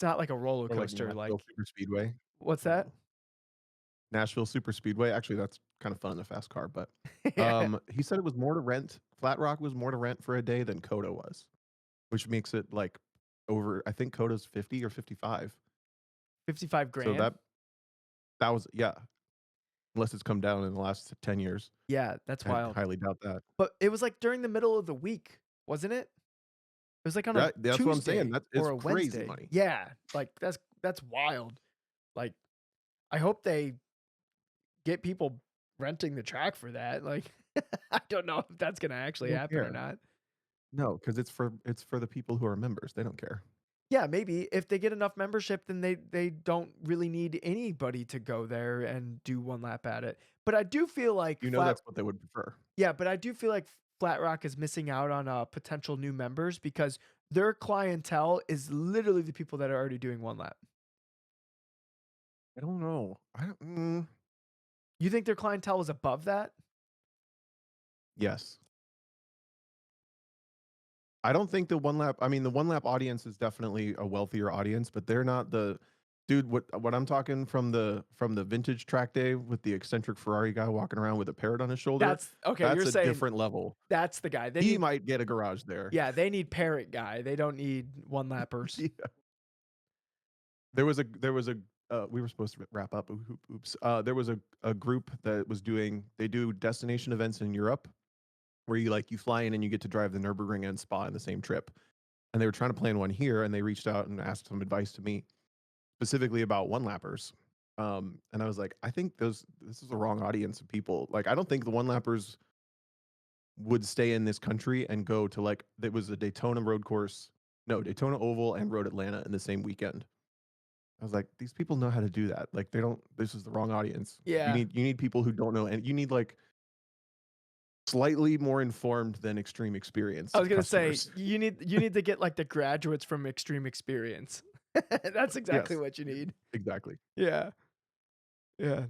not like a roller Or like coaster. Nashville Like Super Speedway. what's that? No. Nashville Super Speedway. Actually, that's kind of fun in a fast car, but Yeah, he said it was more to rent. Flat Rock was more to rent for a day than Coda was, which makes it like over. I think Coda's 50 or 55. 55 So grand. that was, yeah. Unless it's come down in the last 10 years. Yeah, that's I wild. highly doubt that. But it was like during the middle of the week, wasn't it? It was like on a That's what I'm saying. Tuesday That's or it's a crazy Wednesday. money. Yeah, like that's wild. Like I hope they get people renting the track for that. Like I don't know if that's gonna They actually don't happen or care. not. No, because it's for the people who are members. They don't care. Yeah, maybe if they get enough membership, then they don't really need anybody to go there and do one lap at it. But I do feel like You know that's what they would prefer. But I do feel like Flat Rock is missing out on potential new members because their clientele is literally the people that are already doing one lap. I don't know. You think their clientele is above that? Yes. I don't think the one lap. I mean, the one lap audience is definitely a wealthier audience, but they're not the dude. What I'm talking from the vintage track day with the eccentric Ferrari guy walking around with a parrot on his shoulder. That's okay. You're That's a saying different level. that's the guy. They He need, might get a garage there. yeah, they need parrot guy. They don't need one lappers. Yeah. There was a we were supposed to wrap up. Oops. There was a group that was doing. They do destination events in Europe where you fly in and you get to drive the Nürburgring and Spa in the same trip. And they were trying to plan one here, and they reached out and asked some advice to me specifically about one lappers. And I was like, I think this is the wrong audience of people. Like, I don't think the one lappers would stay in this country and go to like there was a Daytona road course, no Daytona Oval and Road Atlanta in the same weekend. I was like, these people know how to do that. Like, they don't. This is the wrong audience. You Yeah, need people who don't know, and you need like slightly more informed than extreme I experienced was gonna say customers. you need to get like the graduates from Extreme Experience. That's exactly Yes, what you need. exactly. Yeah, yeah.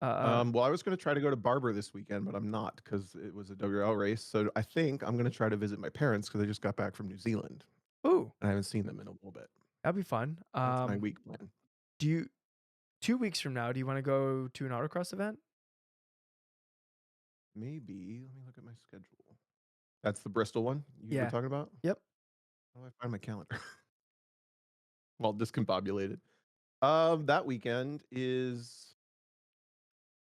Well, I was going to try to go to Barber this weekend, but I'm not because it was a WRL race. So I think I'm going to try to visit my parents because I just got back from New Zealand Ooh, and I haven't seen them in a little bit. That'd be fun. That's my week plan. Do you 2 weeks from now? Do you want to go to an autocross event? Maybe. Let me look at my schedule. That's the Bristol one you were Yeah. talking about? Yep. How do I find my calendar? Well, discombobulated. That weekend is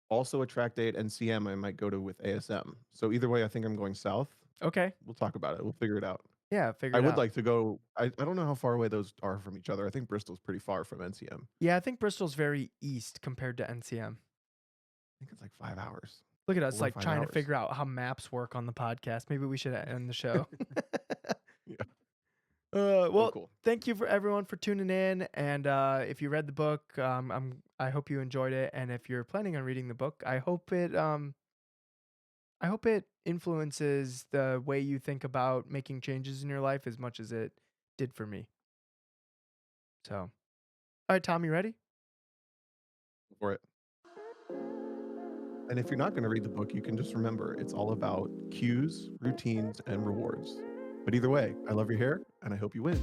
also a track day at NCM I might go to with ASM. So either way, I think I'm going south. Okay. We'll talk about it. We'll figure it out. Yeah. Figure I it would out. like to go. I don't know how far away those are from each other. I think Bristol's pretty far from NCM. Yeah, I think Bristol's very east compared to NCM. I think it's like 5 hours. Look at us 4 or like 5 trying to hours. figure out how maps work on the podcast. Maybe we should end the show. Yeah. Well, cool. thank you for everyone for tuning in. And if you read the book, I hope you enjoyed it. And if you're planning on reading the book, I hope it influences the way you think about making changes in your life as much as it did for me. So, all right, Tom, you ready? For it. And if you're not going to read the book, you can just remember it's all about cues, routines, and rewards. But either way, I love your hair and I hope you win.